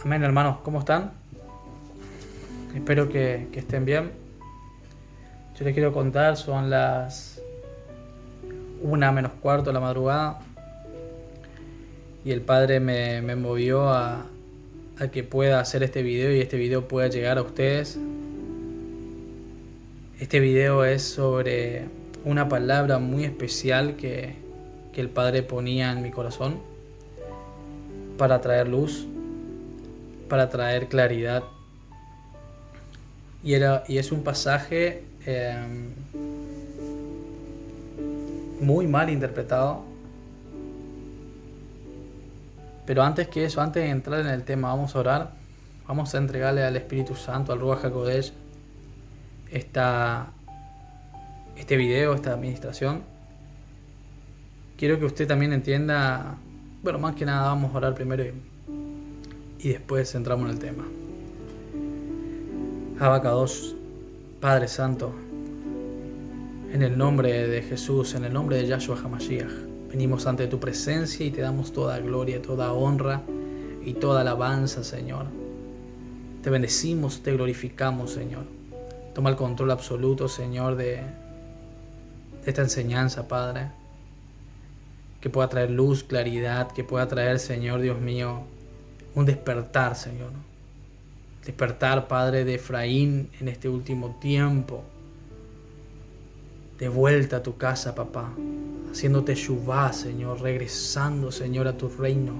Amén, hermanos, ¿cómo están? Espero que estén bien. Yo les quiero contar, son las 1:45 de la madrugada y el Padre me movió a que pueda hacer este video y este video pueda llegar a ustedes. Este video es sobre una palabra muy especial que el Padre ponía en mi corazón para traer luz, para traer claridad. Y es un pasaje muy mal interpretado. Pero antes que eso, antes de entrar en el tema, vamos a orar. Vamos a entregarle al Espíritu Santo, al Ruach HaKodesh, este video, esta administración. Quiero que usted también entienda, bueno, más que nada vamos a orar primero y después entramos en el tema. Abacados, Padre Santo, en el nombre de Jesús, en el nombre de Yahshua HaMashiach, venimos ante tu presencia y te damos toda gloria, toda honra y toda alabanza, Señor. Te bendecimos, te glorificamos, Señor. Toma el control absoluto, Señor, de esta enseñanza, Padre. Que pueda traer luz, claridad, que pueda traer, Señor Dios mío, un despertar, Señor. Despertar, Padre, de Efraín en este último tiempo. De vuelta a tu casa, papá, haciéndote Shuvá, Señor, regresando, Señor, a tu reino.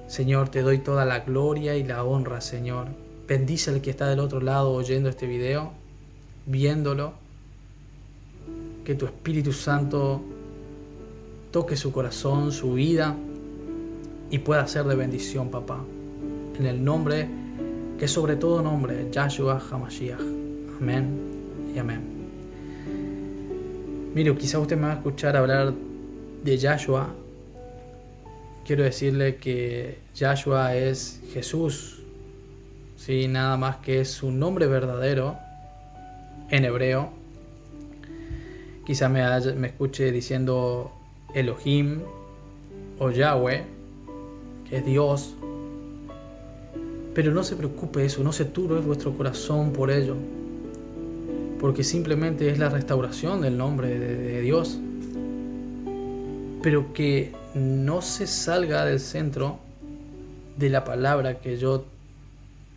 Señor, te doy toda la gloria y la honra, Señor. Bendice al que está del otro lado oyendo este video, viéndolo. Que tu Espíritu Santo toque su corazón, su vida y pueda ser de bendición, papá. En el nombre, que es sobre todo nombre, Yahshua HaMashiach. Amén y amén. Mire, quizá usted me va a escuchar hablar de Yahshua. Quiero decirle que Yahshua es Jesús, ¿sí? Nada más que es su nombre verdadero en hebreo. Quizá me escuche diciendo Elohim o Yahweh, que es Dios. Pero no se preocupe eso, no se turbe vuestro corazón por ello, porque simplemente es la restauración del nombre de Dios. Pero que no se salga del centro de la palabra que yo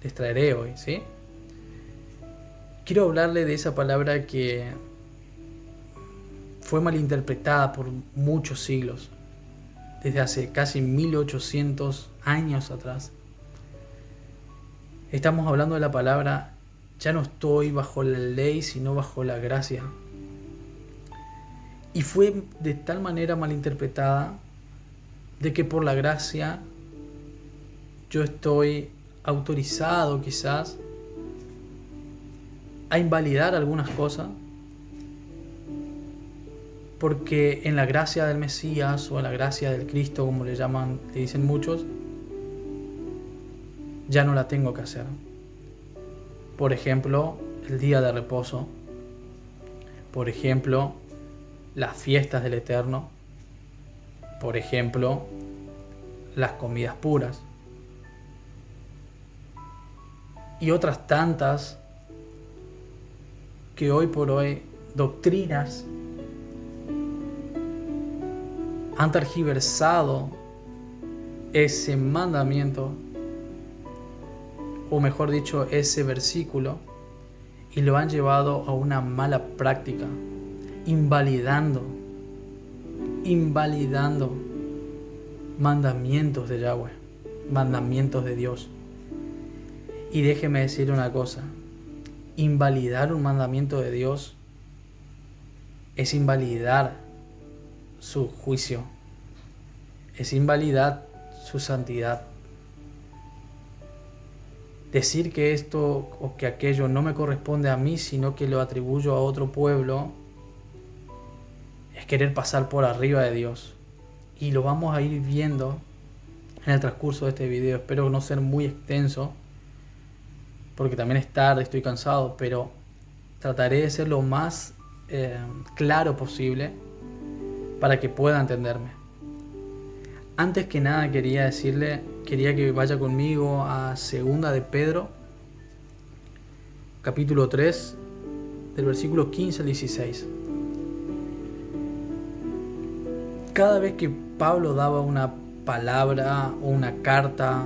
les traeré hoy, ¿sí? Quiero hablarle de esa palabra que fue malinterpretada por muchos siglos, desde hace casi 1800 años atrás. Estamos hablando de la palabra, ya no estoy bajo la ley, sino bajo la gracia. Y fue de tal manera malinterpretada de que por la gracia yo estoy autorizado quizás a invalidar algunas cosas, porque en la gracia del Mesías o en la gracia del Cristo, como le llaman, le dicen muchos, ya no la tengo que hacer. Por ejemplo, el día de reposo. Por ejemplo, las fiestas del Eterno. Por ejemplo, las comidas puras. Y otras tantas que hoy por hoy doctrinas han tergiversado ese mandamiento, o mejor dicho, ese versículo, y lo han llevado a una mala práctica, invalidando mandamientos de Yahweh, mandamientos de Dios. Y déjeme decir una cosa, invalidar un mandamiento de Dios es invalidar su juicio, es invalidar su santidad. Decir que esto o que aquello no me corresponde a mí, sino que lo atribuyo a otro pueblo, es querer pasar por arriba de Dios. Y lo vamos a ir viendo en el transcurso de este video. Espero no ser muy extenso, porque también es tarde, estoy cansado, pero trataré de ser lo más claro posible para que pueda entenderme. Antes que nada quería decirle quería que vaya conmigo a Segunda de Pedro, capítulo 3, del versículo 15 al 16. Cada vez que Pablo daba una palabra o una carta,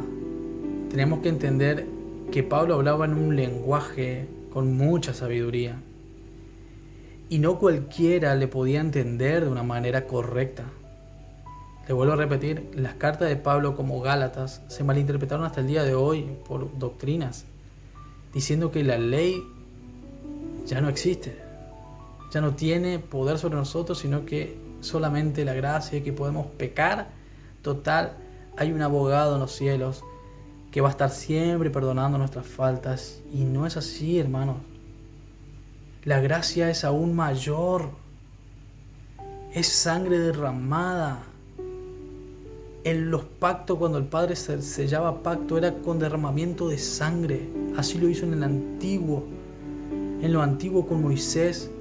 tenemos que entender que Pablo hablaba en un lenguaje con mucha sabiduría. Y no cualquiera le podía entender de una manera correcta. Le vuelvo a repetir, las cartas de Pablo como Gálatas se malinterpretaron hasta el día de hoy por doctrinas, diciendo que la ley ya no existe, ya no tiene poder sobre nosotros, sino que solamente la gracia y que podemos pecar. Total, hay un abogado en los cielos que va a estar siempre perdonando nuestras faltas. Y no es así, hermanos. La gracia es aún mayor. Es sangre derramada. En los pactos, cuando el Padre sellaba pacto, era con derramamiento de sangre. Así lo hizo en el antiguo. En lo antiguo con Moisés.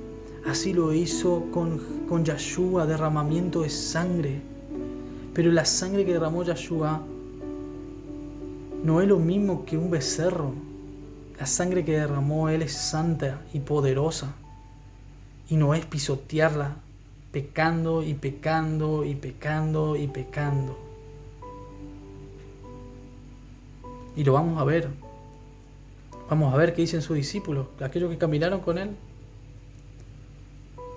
Así lo hizo con Yahshua, derramamiento de sangre. Pero la sangre que derramó Yahshua no es lo mismo que un becerro. La sangre que derramó Él es santa y poderosa. Y no es pisotearla, pecando y pecando y pecando y pecando. Y lo vamos a ver. Vamos a ver qué dicen sus discípulos, aquellos que caminaron con Él.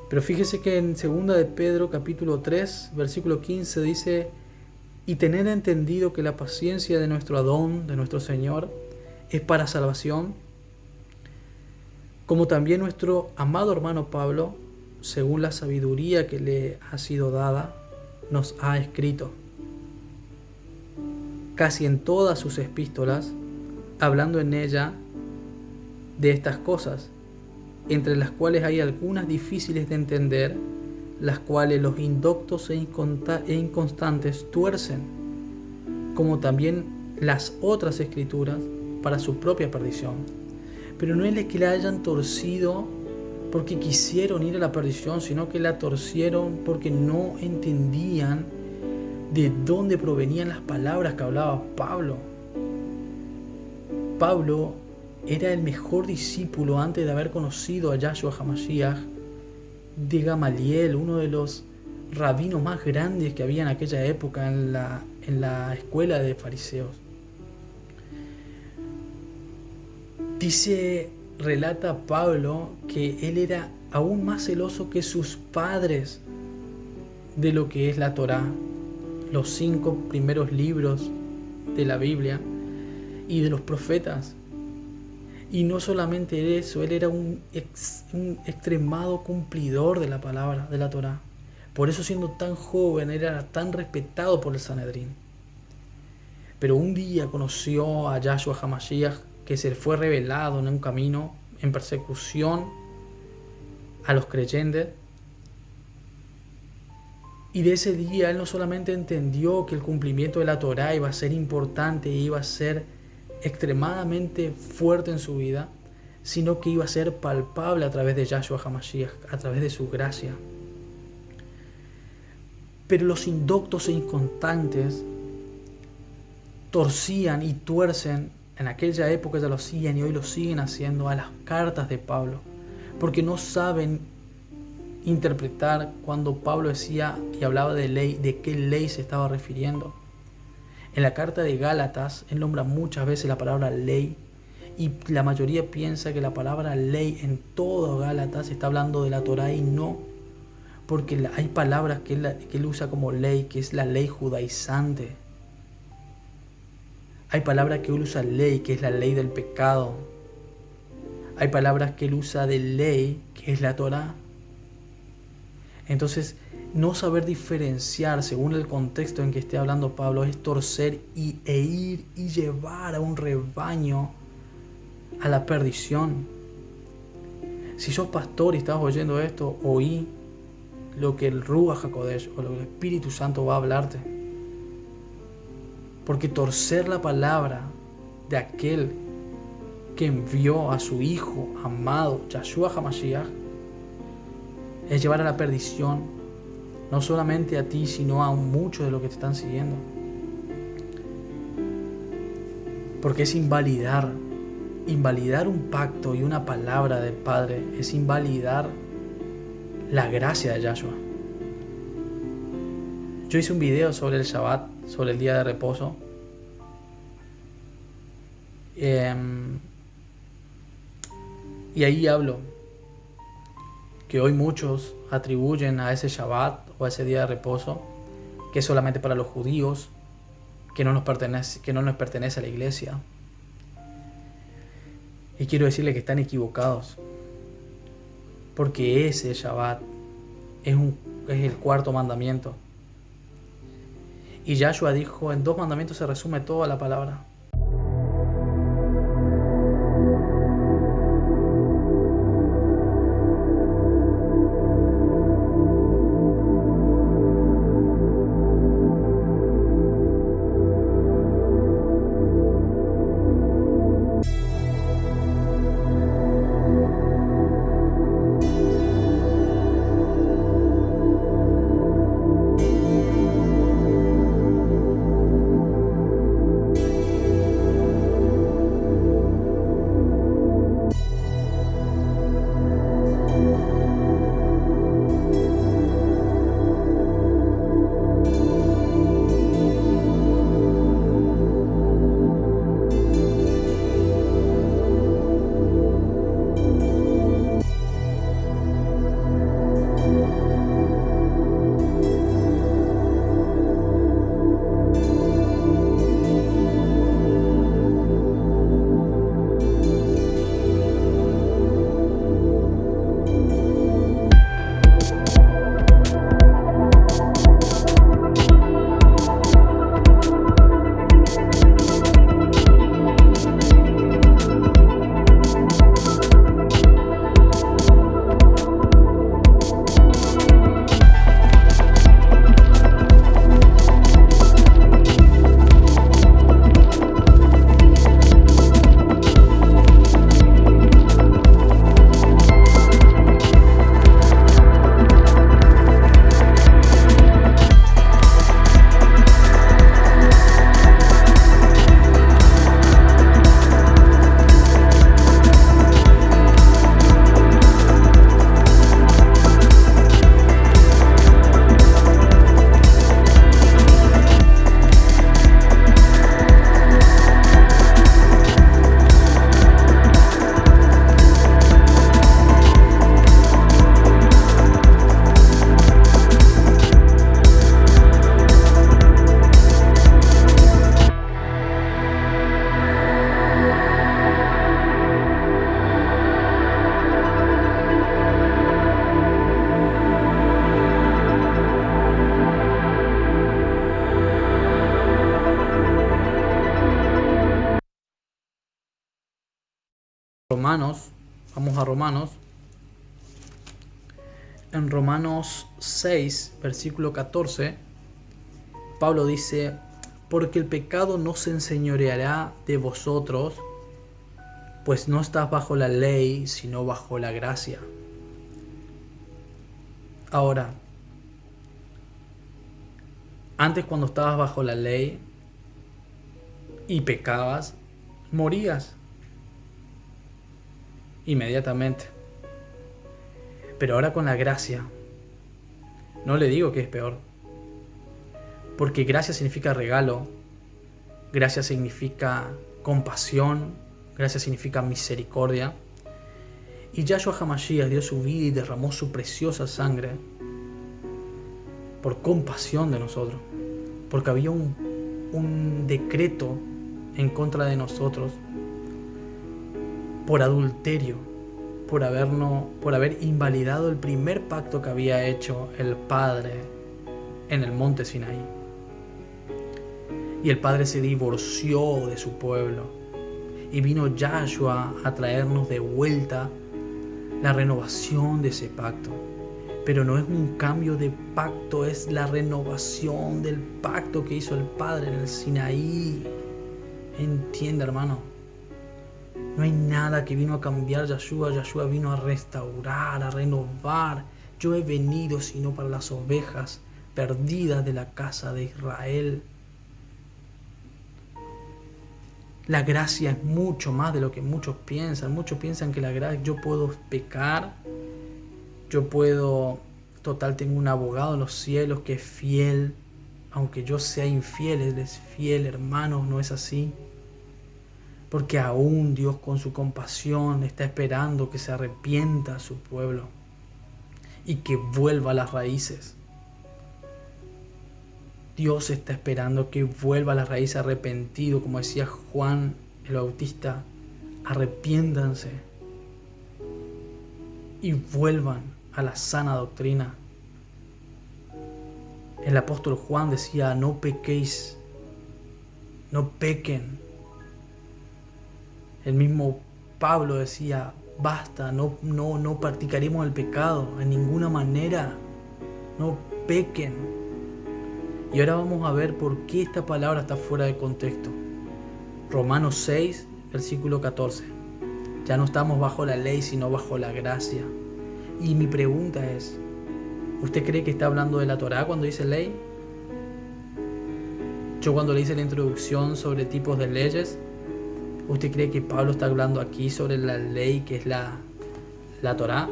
Pero fíjese que en 2 de Pedro capítulo 3, versículo 15 dice: y tener entendido que la paciencia de nuestro Adón, de nuestro Señor, es para salvación, como también nuestro amado hermano Pablo, según la sabiduría que le ha sido dada, nos ha escrito. Casi en todas sus epístolas, hablando en ella de estas cosas, entre las cuales hay algunas difíciles de entender, las cuales los indoctos e inconstantes tuercen, como también las otras escrituras, para su propia perdición. Pero no es que la hayan torcido porque quisieron ir a la perdición, sino que la torcieron porque no entendían de dónde provenían las palabras que hablaba Pablo. Pablo era el mejor discípulo antes de haber conocido a Yahshua HaMashiach de Gamaliel, uno de los rabinos más grandes que había en aquella época en la escuela de fariseos. Relata Pablo que él era aún más celoso que sus padres de lo que es la Torá, los 5 primeros libros de la Biblia y de los profetas. Y no solamente eso, él era un extremado cumplidor de la palabra, de la Torá. Por eso, siendo tan joven, era tan respetado por el Sanedrín. Pero un día conoció a Yahshua HaMashiach, que se fue revelado en un camino en persecución a los creyentes. Y de ese día él no solamente entendió que el cumplimiento de la Torá iba a ser importante y iba a ser extremadamente fuerte en su vida, sino que iba a ser palpable a través de Yahshua HaMashiach, a través de su gracia. Pero los indoctos e inconstantes torcían y tuercen, en aquella época ya lo hacían y hoy lo siguen haciendo, a las cartas de Pablo, porque no saben interpretar cuando Pablo decía y hablaba de ley, de qué ley se estaba refiriendo. En la carta de Gálatas, él nombra muchas veces la palabra ley, y la mayoría piensa que la palabra ley en todo Gálatas está hablando de la Torá, y no, porque hay palabras que él usa como ley, que es la ley judaizante. Hay palabras que él usa ley, que es la ley del pecado. Hay palabras que él usa de ley, que es la Torá. Entonces, no saber diferenciar según el contexto en que esté hablando Pablo es torcer e ir y llevar a un rebaño a la perdición. Si sos pastor y estás oyendo esto, oí lo que el Ruach HaKodesh o lo que el Espíritu Santo va a hablarte. Porque torcer la palabra de aquel que envió a su Hijo amado, Yahshua HaMashiach, es llevar a la perdición no solamente a ti, sino a muchos de los que te están siguiendo. Porque es invalidar un pacto y una palabra del Padre, es invalidar la gracia de Yahshua. Yo hice un video sobre el Shabbat, sobre el día de reposo. Y ahí hablo que hoy muchos atribuyen a ese Shabbat o a ese día de reposo que es solamente para los judíos, que no nos pertenece a la iglesia. Y quiero decirles que están equivocados, porque ese Shabbat es el cuarto mandamiento. Y Yahshua dijo, en 2 mandamientos se resume toda la palabra. Vamos a Romanos. En Romanos 6, versículo 14, Pablo dice, porque el pecado no se enseñoreará de vosotros, pues no estás bajo la ley, sino bajo la gracia. Ahora, antes cuando estabas bajo la ley y pecabas, morías inmediatamente. Pero ahora con la gracia, no le digo que es peor, porque gracia significa regalo, gracia significa compasión, gracia significa misericordia. Y Yahshua HaMashiach dio su vida y derramó su preciosa sangre por compasión de nosotros, porque había un decreto en contra de nosotros por adulterio, por haber invalidado el primer pacto que había hecho el Padre en el monte Sinaí. Y el Padre se divorció de su pueblo y vino Yahshua a traernos de vuelta la renovación de ese pacto. Pero no es un cambio de pacto, es la renovación del pacto que hizo el Padre en el Sinaí. Entiende, hermano. No hay nada que vino a cambiar Yahshua. Yahshua vino a restaurar, a renovar. Yo he venido sino para las ovejas perdidas de la casa de Israel. La gracia es mucho más de lo que muchos piensan. Muchos piensan que la gracia, yo puedo pecar, yo puedo, total, tengo un abogado en los cielos que es fiel. Aunque yo sea infiel, Él es fiel, hermanos, no es así. Porque aún Dios con su compasión está esperando que se arrepienta a su pueblo y que vuelva a las raíces. Dios está esperando que vuelva a las raíces arrepentido, como decía Juan el Bautista, arrepiéntanse y vuelvan a la sana doctrina. El apóstol Juan decía, no pequéis, no pequen. El mismo Pablo decía, basta, no practicaremos el pecado en ninguna manera, no pequen. Y ahora vamos a ver por qué esta palabra está fuera de contexto. Romanos 6, versículo 14. Ya no estamos bajo la ley, sino bajo la gracia. Y mi pregunta es, ¿usted cree que está hablando de la Torá cuando dice ley? Yo cuando le hice la introducción sobre tipos de leyes, ¿usted cree que Pablo está hablando aquí sobre la ley que es la Torá?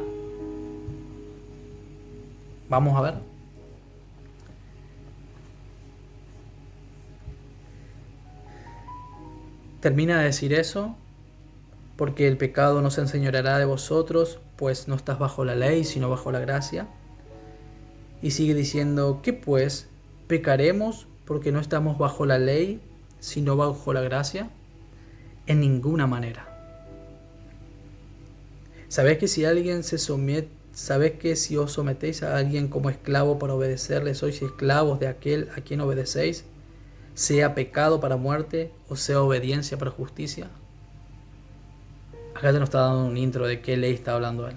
Vamos a ver. Termina de decir eso, porque el pecado no se enseñoreará de vosotros, pues no estás bajo la ley, sino bajo la gracia. Y sigue diciendo, ¿qué pues? ¿Pecaremos porque no estamos bajo la ley, sino bajo la gracia? En ninguna manera. ¿Sabés que si alguien se somete, sabés que si os sometéis a alguien como esclavo para obedecerle, sois esclavos de aquel a quien obedecéis, sea pecado para muerte o sea obediencia para justicia? Acá te nos está dando un intro de qué ley está hablando él.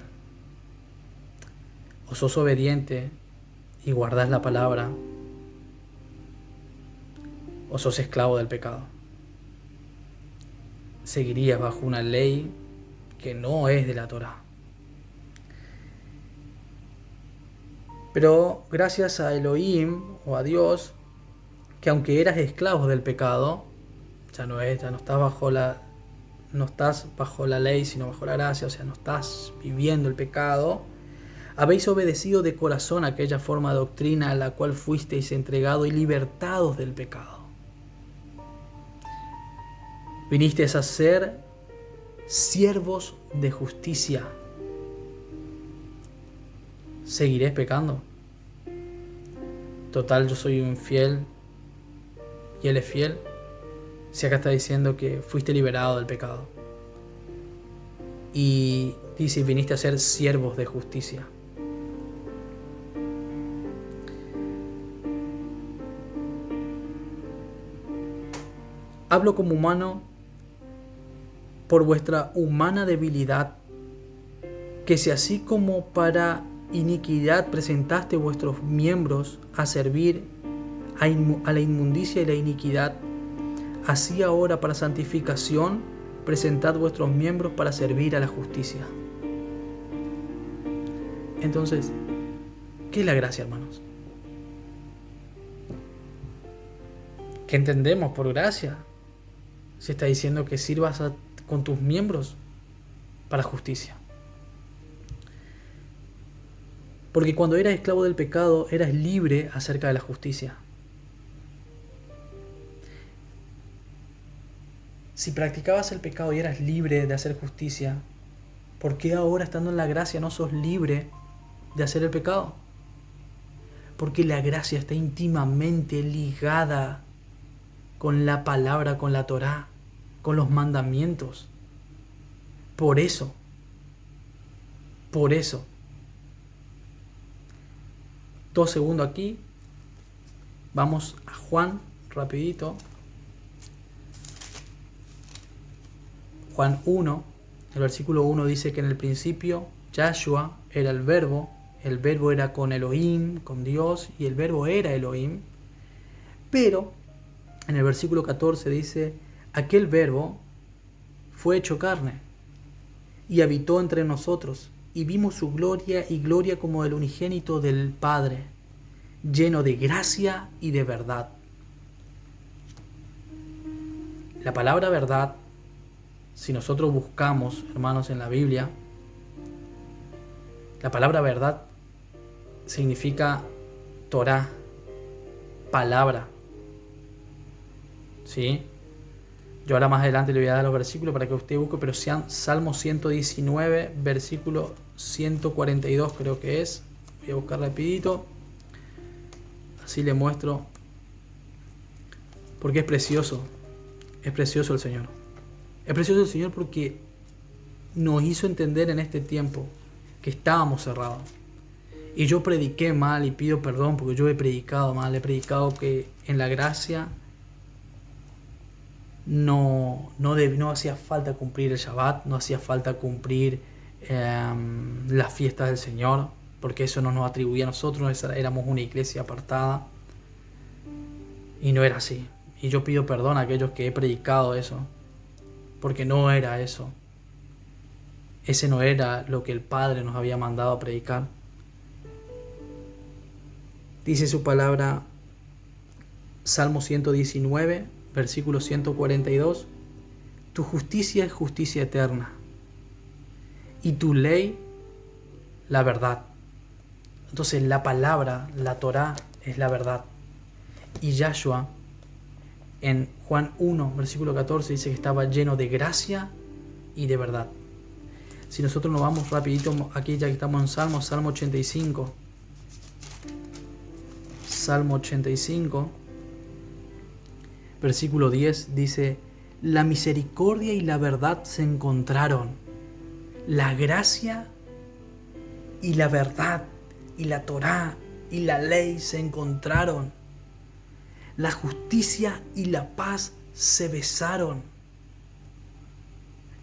O sos obediente y guardás la palabra, o sos esclavo del pecado. Seguirías bajo una ley que no es de la Torá. Pero gracias a Elohim o a Dios, que aunque eras esclavo del pecado, ya no estás bajo la ley, sino bajo la gracia, o sea, no estás viviendo el pecado, habéis obedecido de corazón aquella forma de doctrina a la cual fuisteis entregados y libertados del pecado. Vinisteis a ser siervos de justicia. ¿Seguiré pecando? Total, yo soy un infiel y Él es fiel. Si acá está diciendo que fuiste liberado del pecado. Y dice, viniste a ser siervos de justicia. Hablo como humano por vuestra humana debilidad, que si así como para iniquidad presentaste vuestros miembros a servir a la inmundicia y la iniquidad, así ahora para santificación presentad vuestros miembros para servir a la justicia. Entonces, ¿qué es la gracia, hermanos? ¿Qué entendemos por gracia? Se está diciendo que sirvas con tus miembros para justicia. Porque cuando eras esclavo del pecado, eras libre acerca de la justicia. Si practicabas el pecado y eras libre de hacer justicia, ¿por qué ahora, estando en la gracia, no sos libre de hacer el pecado? Porque la gracia está íntimamente ligada con la palabra, con la Torá, con los mandamientos. Por eso. 2 segundos aquí. Vamos a Juan, rapidito. Juan 1, el versículo 1 dice que en el principio Yahshua era el verbo era con Elohim, con Dios, y el verbo era Elohim. Pero en el versículo 14 dice, aquel verbo fue hecho carne y habitó entre nosotros, y vimos su gloria y gloria como del unigénito del Padre, lleno de gracia y de verdad. La palabra verdad, si nosotros buscamos, hermanos, en la Biblia, la palabra verdad significa Torah, palabra. ¿Sí? Yo ahora más adelante le voy a dar los versículos para que usted busque, pero sean Salmo 119, versículo 142 creo que es. Voy a buscar rapidito. Así le muestro. Porque es precioso. Es precioso el Señor. Es precioso el Señor porque nos hizo entender en este tiempo que estábamos cerrados. Y yo prediqué mal y pido perdón porque yo he predicado mal. He predicado que en la gracia no hacía falta cumplir el Shabbat, no hacía falta cumplir las fiestas del Señor, porque eso no nos atribuía a nosotros, éramos una iglesia apartada. Y no era así. Y yo pido perdón a aquellos que he predicado eso, porque no era eso. Ese no era lo que el Padre nos había mandado a predicar. Dice su palabra, Salmo 119, versículo 142, tu justicia es justicia eterna, y tu ley, la verdad. Entonces la palabra, la Torá, es la verdad. Y Yahshua, en Juan 1, versículo 14, dice que estaba lleno de gracia y de verdad. Si nosotros nos vamos rapidito, aquí ya que estamos en Salmo 85. Salmo 85, versículo 10, dice, la misericordia y la verdad se encontraron, la gracia y la verdad y la Torá y la ley se encontraron, la justicia y la paz se besaron.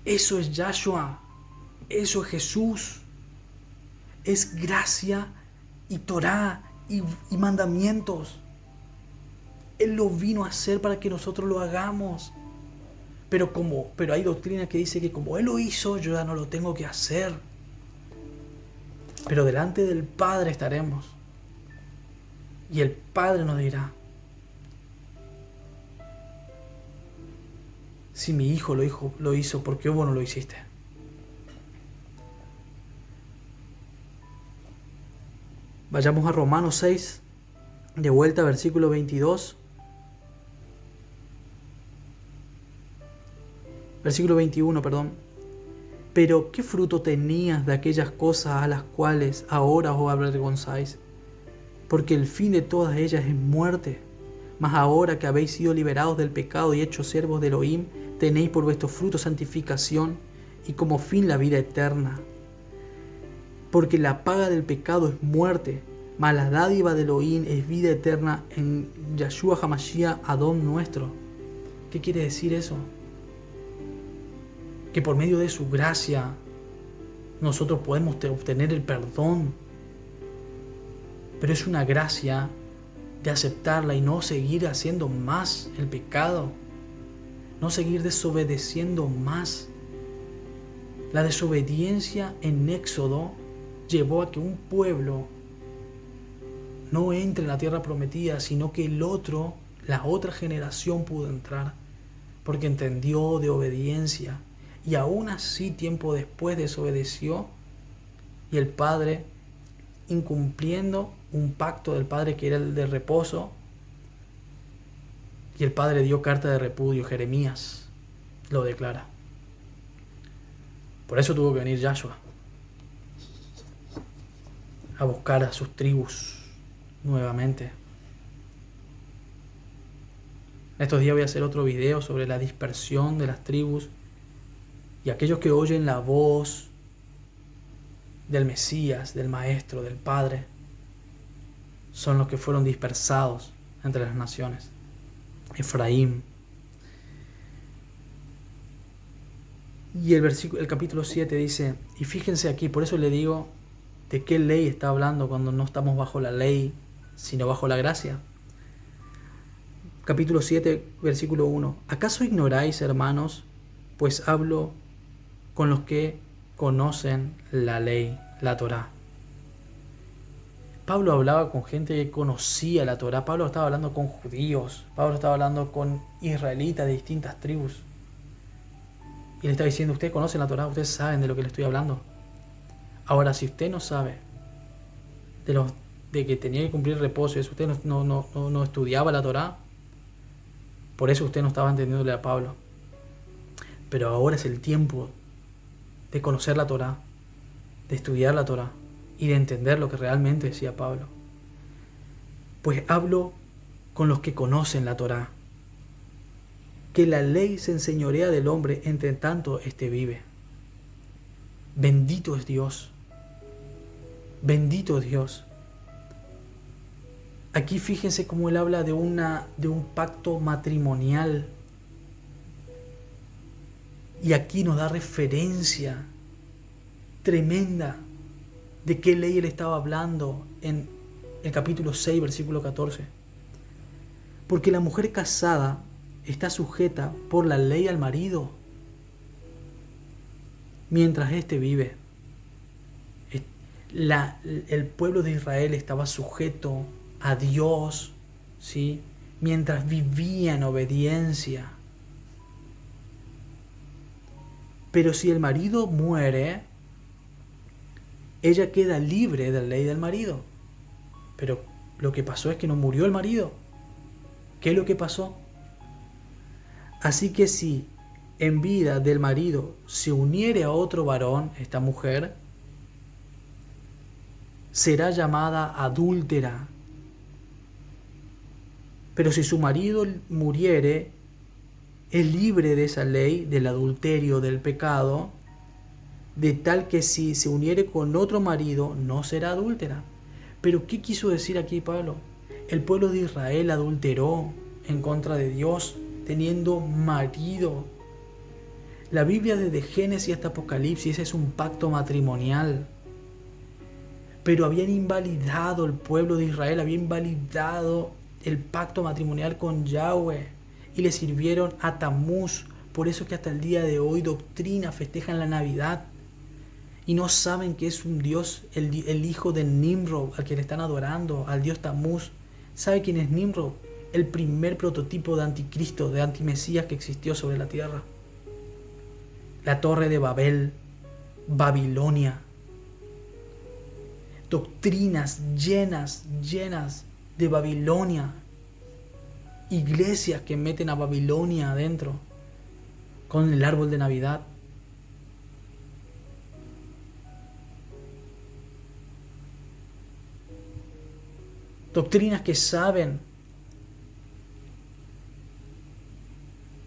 Eso es Yahshua, eso es Jesús, es gracia y Torá y mandamientos. Él lo vino a hacer para que nosotros lo hagamos. Pero hay doctrina que dice que como Él lo hizo, yo ya no lo tengo que hacer. Pero delante del Padre estaremos. Y el Padre nos dirá, si mi hijo lo hizo, ¿por qué vos no lo hiciste? Vayamos a Romanos 6, de vuelta, versículo 22. Versículo 21, perdón. Pero ¿qué fruto tenías de aquellas cosas a las cuales ahora os avergonzáis? Porque el fin de todas ellas es muerte. Mas ahora que habéis sido liberados del pecado y hechos siervos de Elohim, tenéis por vuestro fruto santificación y como fin la vida eterna. Porque la paga del pecado es muerte, mas la dádiva de Elohim es vida eterna en Yahshua HaMashiach, Adón nuestro. ¿Qué quiere decir eso? Que por medio de su gracia nosotros podemos obtener el perdón. Pero es una gracia de aceptarla y no seguir haciendo más el pecado. No seguir desobedeciendo más. La desobediencia en Éxodo llevó a que un pueblo no entre en la tierra prometida, sino que la otra generación pudo entrar, porque entendió de obediencia. Y aún así, tiempo después desobedeció, y el Padre, incumpliendo un pacto del Padre que era el de reposo, y el Padre dio carta de repudio. Jeremías lo declara. Por eso tuvo que venir Yahshua a buscar a sus tribus nuevamente. Estos días voy a hacer otro video sobre la dispersión de las tribus y aquellos que oyen la voz del Mesías, del Maestro, del Padre, son los que fueron dispersados entre las naciones. Efraín. Y el capítulo 7 dice, y fíjense aquí, por eso le digo, ¿de qué ley está hablando cuando no estamos bajo la ley, sino bajo la gracia? Capítulo 7, versículo 1. ¿Acaso ignoráis, hermanos, pues hablo con los que conocen la ley, la Torá? Pablo hablaba con gente que conocía la Torá. Pablo estaba hablando con judíos. Pablo estaba hablando con israelitas de distintas tribus. Y le estaba diciendo, ustedes conocen la Torá, ustedes saben de lo que le estoy hablando. Ahora, si usted no sabe de que tenía que cumplir reposo, y eso, usted no estudiaba la Torá, por eso usted no estaba entendiéndole a Pablo. Pero ahora es el tiempo de conocer la Torá, de estudiar la Torá y de entender lo que realmente decía Pablo. Pues hablo con los que conocen la Torá, que la ley se enseñorea del hombre entre tanto éste vive. Bendito es Dios. Bendito Dios. Aquí fíjense cómo él habla de un pacto matrimonial. Y aquí nos da referencia tremenda de qué ley él estaba hablando en el capítulo 6, versículo 14. Porque la mujer casada está sujeta por la ley al marido mientras éste vive. El pueblo de Israel estaba sujeto a Dios, ¿sí?, mientras vivía en obediencia. Pero si el marido muere, ella queda libre de la ley del marido. Pero lo que pasó es que no murió el marido. ¿Qué es lo que pasó? Así que si en vida del marido se uniere a otro varón, esta mujer, será llamada adúltera. Pero si su marido muriere, es libre de esa ley, del adulterio, del pecado, de tal que si se uniere con otro marido, no será adúltera. Pero ¿qué quiso decir aquí Pablo? El pueblo de Israel adulteró en contra de Dios, teniendo marido. La Biblia desde Génesis hasta Apocalipsis es un pacto matrimonial. Pero habían invalidado, el pueblo de Israel había invalidado el pacto matrimonial con Yahweh y le sirvieron a Tamuz. Por eso es que hasta el día de hoy doctrinas festejan la Navidad y no saben que es un Dios, el hijo de Nimrod, al que le están adorando, al Dios Tamuz. ¿Sabe quién es Nimrod? El primer prototipo de anticristo, de antimesías que existió sobre la tierra. La torre de Babel, Babilonia. Doctrinas llenas de Babilonia. Iglesias que meten a Babilonia adentro con el árbol de Navidad. Doctrinas que saben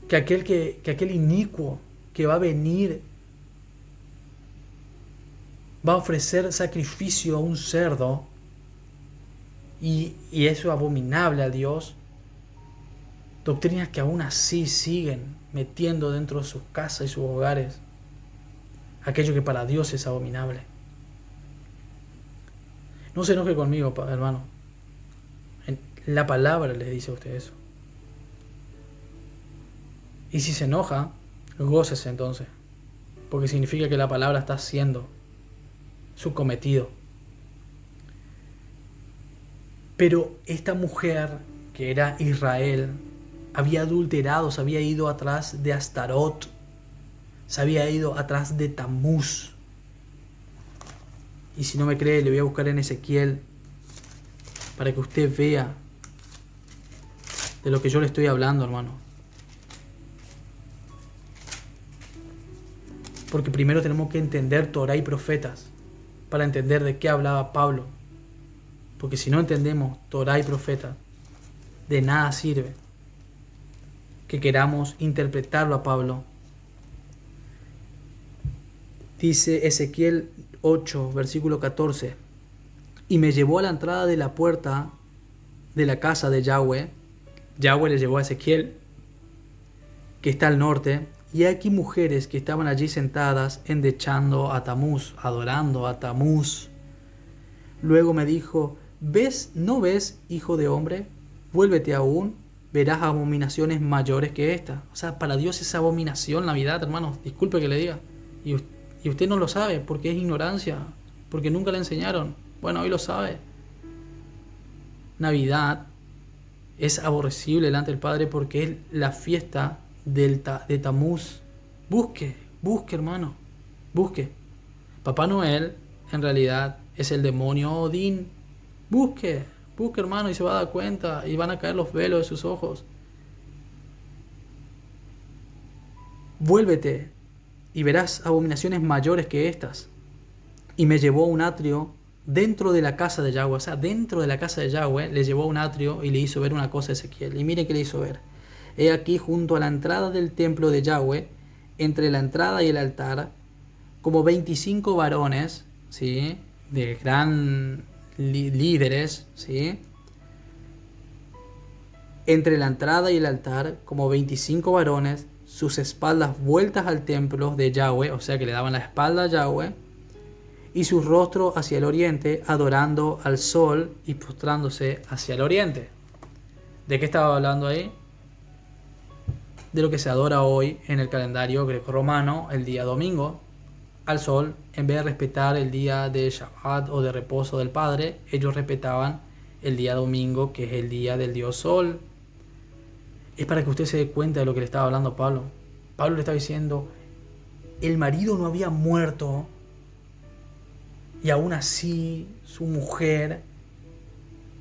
que aquel inicuo que va a venir va a ofrecer sacrificio a un cerdo y eso es abominable a Dios. Doctrinas que aún así siguen metiendo dentro de sus casas y sus hogares aquello que para Dios es abominable. No se enoje conmigo, hermano. La palabra les dice a usted eso. Y si se enoja, gócese entonces, porque significa que la palabra está haciendo su cometido. Pero esta mujer, que era Israel, había adulterado, se había ido atrás de Astarot, se había ido atrás de Tamuz. Y si no me cree, le voy a buscar en Ezequiel para que usted vea de lo que yo le estoy hablando, hermano. Porque primero tenemos que entender Torá y profetas para entender de qué hablaba Pablo. Porque si no entendemos Torá y profetas, de nada sirve que queramos interpretarlo a Pablo. Dice Ezequiel 8, versículo 14. Y me llevó a la entrada de la puerta de la casa de Yahweh. Yahweh le llevó a Ezequiel, que está al norte. Y aquí mujeres que estaban allí sentadas endechando a Tamuz, adorando a Tamuz. Luego me dijo: ¿no ves, hijo de hombre? Vuélvete aún, verás abominaciones mayores que esta. O sea, para Dios es abominación Navidad, hermanos. Disculpe que le diga. Y usted no lo sabe porque es ignorancia, porque nunca le enseñaron. Bueno, hoy lo sabe. Navidad es aborrecible delante del Padre porque es la fiesta de Tamuz. Busque, hermano, busque. Papá Noel en realidad es el demonio Odín. Busque, hermano, y se va a dar cuenta y van a caer los velos de sus ojos. Vuélvete y verás abominaciones mayores que estas. Y me llevó a un atrio dentro de la casa de Yahweh. O sea, dentro de la casa de Yahweh le llevó a un atrio y le hizo ver una cosa a Ezequiel. Y miren qué le hizo ver. He aquí junto a la entrada del templo de Yahweh, entre la entrada y el altar, como 25 varones, ¿sí?, de gran líderes, ¿sí?, entre la entrada y el altar, como 25 varones, sus espaldas vueltas al templo de Yahweh, o sea que le daban la espalda a Yahweh, y su rostro hacia el oriente, adorando al sol y postrándose hacia el oriente. ¿De qué estaba hablando ahí? De lo que se adora hoy en el calendario greco-romano, el día domingo, al sol. En vez de respetar el día de Shabbat o de reposo del Padre, ellos respetaban el día domingo, que es el día del dios sol. Es para que usted se dé cuenta de lo que le estaba hablando Pablo. Pablo le estaba diciendo, el marido no había muerto y aún así su mujer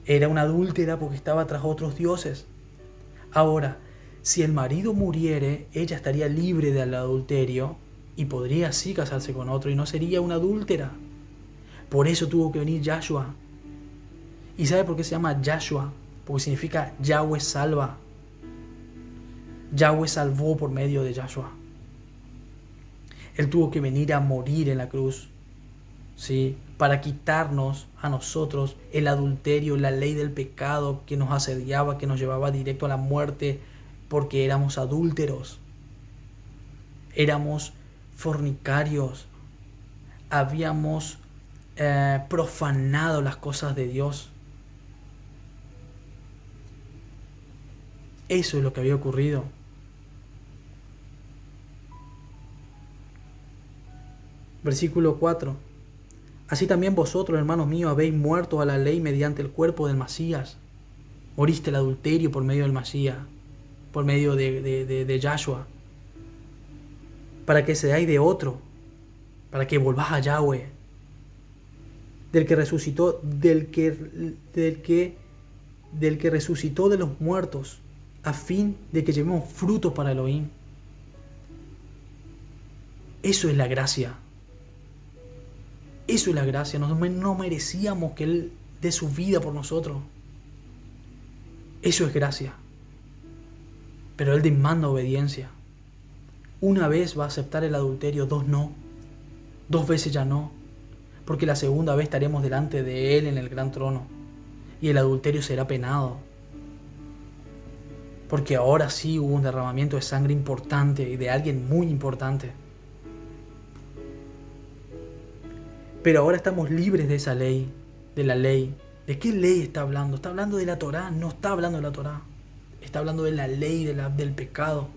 era una adúltera porque estaba tras otros dioses. Ahora, si el marido muriere, ella estaría libre del adulterio y podría así casarse con otro y no sería una adúltera. Por eso tuvo que venir Yahshua. ¿Y sabe por qué se llama Yahshua? Porque significa Yahweh salva. Yahweh salvó por medio de Yahshua. Él tuvo que venir a morir en la cruz, ¿sí?, para quitarnos a nosotros el adulterio, la ley del pecado que nos asediaba, que nos llevaba directo a la muerte, porque éramos adúlteros, éramos fornicarios, habíamos profanado las cosas de Dios. Eso es lo que había ocurrido. Versículo 4. Así también vosotros, hermanos míos, habéis muerto a la ley mediante el cuerpo del Masías. Moriste el adulterio por medio del Masías, por medio de Yahshua, para que seáis de otro, para que volváis a Yahweh, del que resucitó, del que resucitó de los muertos, a fin de que llevemos frutos para Elohim. Eso es la gracia. Eso es la gracia. No merecíamos que Él dé su vida por nosotros. Eso es gracia. Pero Él demanda obediencia. Una vez va a aceptar el adulterio, dos no. 2 veces ya no. Porque la segunda vez estaremos delante de Él en el gran trono. Y el adulterio será penado. Porque ahora sí hubo un derramamiento de sangre importante y de alguien muy importante. Pero ahora estamos libres de esa ley, de la ley. ¿De qué ley está hablando? Está hablando de la Torá, no está hablando de la Torá. Está hablando de la ley del pecado.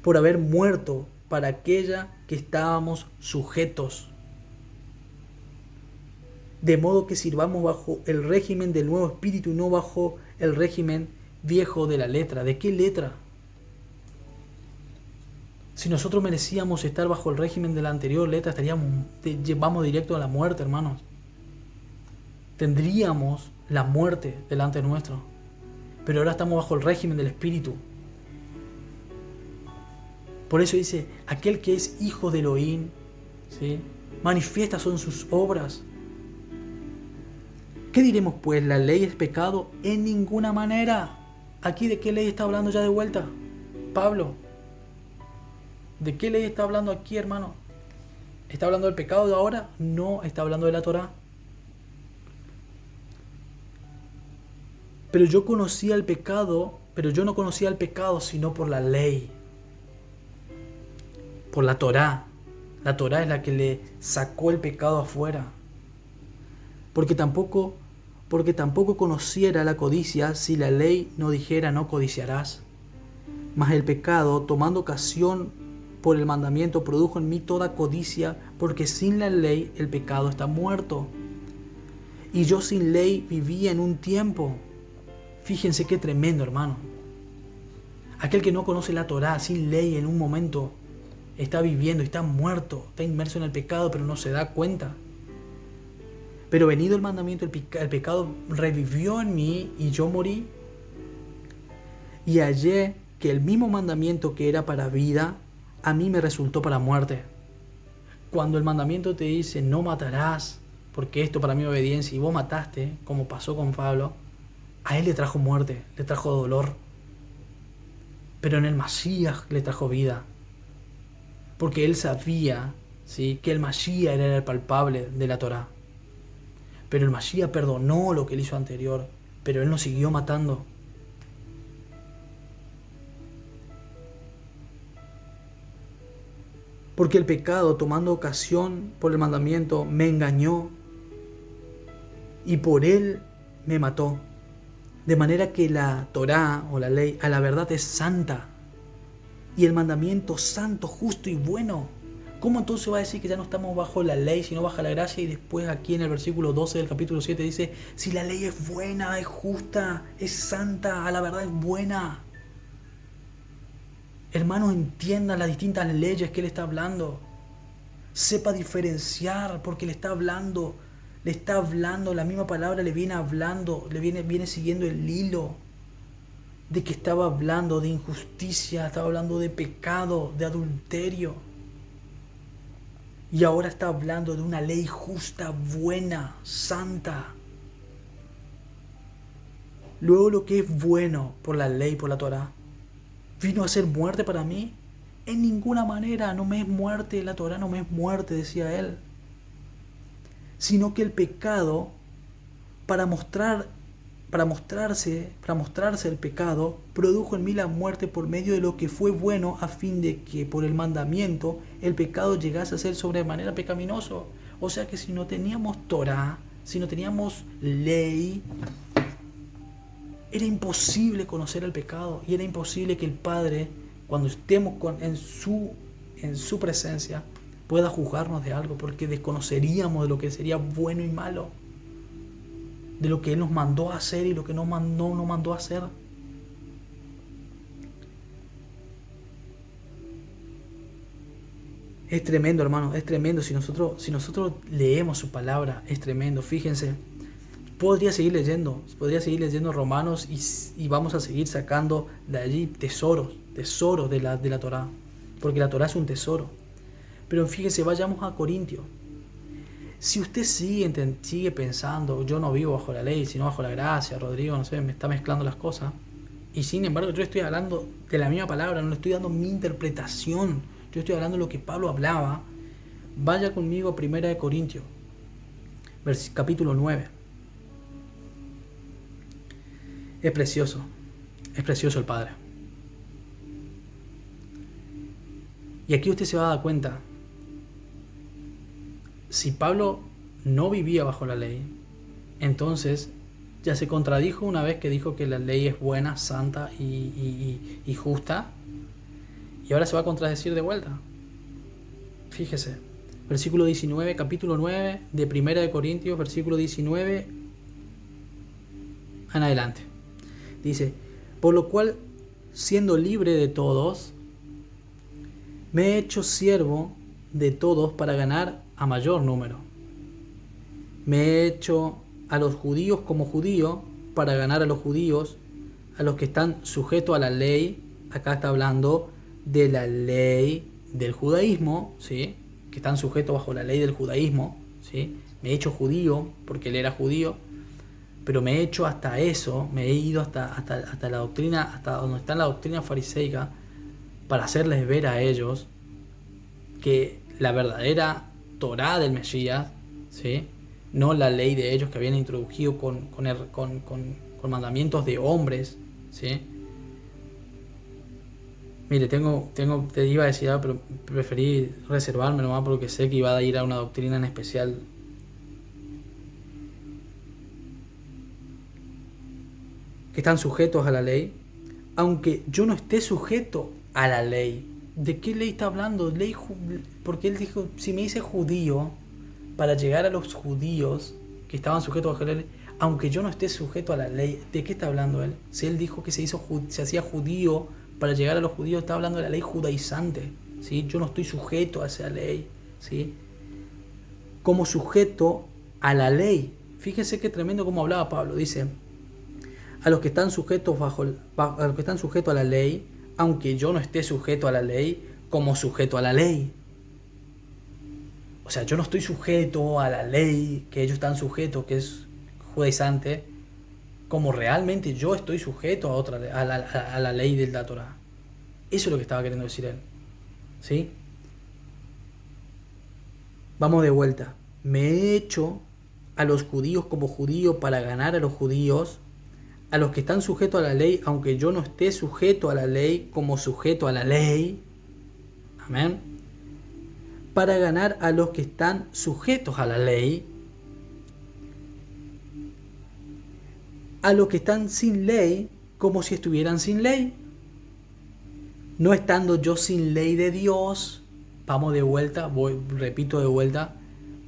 Por haber muerto para aquella que estábamos sujetos. De modo que sirvamos bajo el régimen del nuevo espíritu y no bajo el régimen viejo de la letra. ¿De qué letra? Si nosotros merecíamos estar bajo el régimen de la anterior letra, llevamos directo a la muerte, hermanos. Tendríamos la muerte delante nuestro. Pero ahora estamos bajo el régimen del Espíritu. Por eso dice, aquel que es hijo de Elohim, ¿sí?, manifiestas son sus obras. ¿Qué diremos pues? ¿La ley es pecado? En ninguna manera. ¿Aquí de qué ley está hablando ya de vuelta Pablo? ¿De qué ley está hablando aquí, hermano? ¿Está hablando del pecado de ahora? No, está hablando de la Torá. Pero yo conocía el pecado, pero yo no conocía el pecado sino por la ley. Por la Torá. La Torá es la que le sacó el pecado afuera. Porque tampoco conociera la codicia si la ley no dijera no codiciarás. Mas el pecado, tomando ocasión por el mandamiento, produjo en mí toda codicia, porque sin la ley el pecado está muerto. Y yo sin ley vivía en un tiempo. Fíjense qué tremendo, hermano. Aquel que no conoce la Torá, sin ley, en un momento está viviendo, está muerto, está inmerso en el pecado, pero no se da cuenta. Pero venido el mandamiento, el pecado revivió en mí y yo morí. Y hallé que el mismo mandamiento que era para vida, a mí me resultó para muerte. Cuando el mandamiento te dice, no matarás, porque esto para mí es obediencia, y vos mataste, como pasó con Pablo, a él le trajo muerte, le trajo dolor. Pero en el Masías le trajo vida. Porque él sabía, ¿sí?, que el Masías era el palpable de la Torá. Pero el Masías perdonó lo que él hizo anterior, pero él no siguió matando. Porque el pecado, tomando ocasión por el mandamiento, me engañó y por él me mató. De manera que la Torá o la ley a la verdad es santa y el mandamiento santo, justo y bueno. ¿Cómo entonces va a decir que ya no estamos bajo la ley, sino bajo la gracia? Y después aquí en el versículo 12 del capítulo 7 dice, si la ley es buena, es justa, es santa, a la verdad es buena. Hermanos, entiendan las distintas leyes que él está hablando. Sepa diferenciar porque le está hablando, la misma palabra le viene hablando, viene siguiendo el hilo de que estaba hablando de injusticia, estaba hablando de pecado, de adulterio. Y ahora está hablando de una ley justa, buena, santa. Luego lo que es bueno por la ley, por la Torá, ¿vino a ser muerte para mí? En ninguna manera, no me es muerte, la Torá no me es muerte, decía él. Sino que el pecado, para mostrarse el pecado, produjo en mí la muerte por medio de lo que fue bueno, a fin de que por el mandamiento el pecado llegase a ser sobremanera pecaminoso. O sea que si no teníamos Torá, si no teníamos ley, era imposible conocer el pecado y era imposible que el Padre, cuando estemos en su presencia, pueda juzgarnos de algo, porque desconoceríamos de lo que sería bueno y malo, de lo que Él nos mandó a hacer y lo que no nos mandó a hacer. Es tremendo, hermano, es tremendo. Si nosotros leemos su palabra, es tremendo. Fíjense, podría seguir leyendo Romanos y vamos a seguir sacando de allí tesoros de la Torá, porque la Torá es un tesoro. Pero fíjense, vayamos a Corintios. Si usted sigue pensando, yo no vivo bajo la ley, sino bajo la gracia, Rodrigo, no sé, me está mezclando las cosas, y sin embargo yo estoy hablando de la misma palabra, no le estoy dando mi interpretación, yo estoy hablando de lo que Pablo hablaba, vaya conmigo a 1 Corintios, capítulo 9. Es precioso el Padre. Y aquí usted se va a dar cuenta, si Pablo no vivía bajo la ley, entonces ya se contradijo una vez que dijo que la ley es buena, santa y justa, y ahora se va a contradecir de vuelta. Fíjese, versículo 19, capítulo 9 de 1 Corintios, versículo 19 en adelante. Dice, por lo cual, siendo libre de todos, me he hecho siervo de todos para ganar a mayor número. Me he hecho a los judíos como judío para ganar a los judíos, a los que están sujetos a la ley. Acá está hablando de la ley del judaísmo, ¿sí?, que están sujetos bajo la ley del judaísmo, ¿sí? Me he hecho judío porque él era judío, pero me he hecho hasta eso, me he ido hasta la doctrina, hasta donde está la doctrina fariseica, para hacerles ver a ellos que la verdadera Torá del Mesías, ¿sí?, no la ley de ellos que habían introducido con mandamientos de hombres, ¿sí? Mire, te iba a decir algo, pero preferí reservarme nomás porque sé que iba a ir a una doctrina en especial. Que están sujetos a la ley, aunque yo no esté sujeto a la ley. ¿De qué ley está hablando? Porque él dijo, si me hice judío, para llegar a los judíos, que estaban sujetos bajo la ley, aunque yo no esté sujeto a la ley. ¿De qué está hablando él? Si él dijo que se hacía judío para llegar a los judíos, está hablando de la ley judaizante, ¿sí? Yo no estoy sujeto a esa ley, ¿sí? Como sujeto a la ley. Fíjense qué tremendo como hablaba Pablo. Dice, a los que están sujetos a los que están sujetos a la ley, aunque yo no esté sujeto a la ley, como sujeto a la ley. O sea, yo no estoy sujeto a la ley que ellos están sujetos, que es judaizante, como realmente yo estoy sujeto a la ley de la Torá. Eso es lo que estaba queriendo decir él, ¿sí? Vamos de vuelta. Me he hecho a los judíos como judío para ganar a los judíos, a los que están sujetos a la ley, aunque yo no esté sujeto a la ley como sujeto a la ley. Amén. Para ganar a los que están sujetos a la ley, a los que están sin ley, como si estuvieran sin ley. No estando yo sin ley de Dios, vamos de vuelta, repito de vuelta,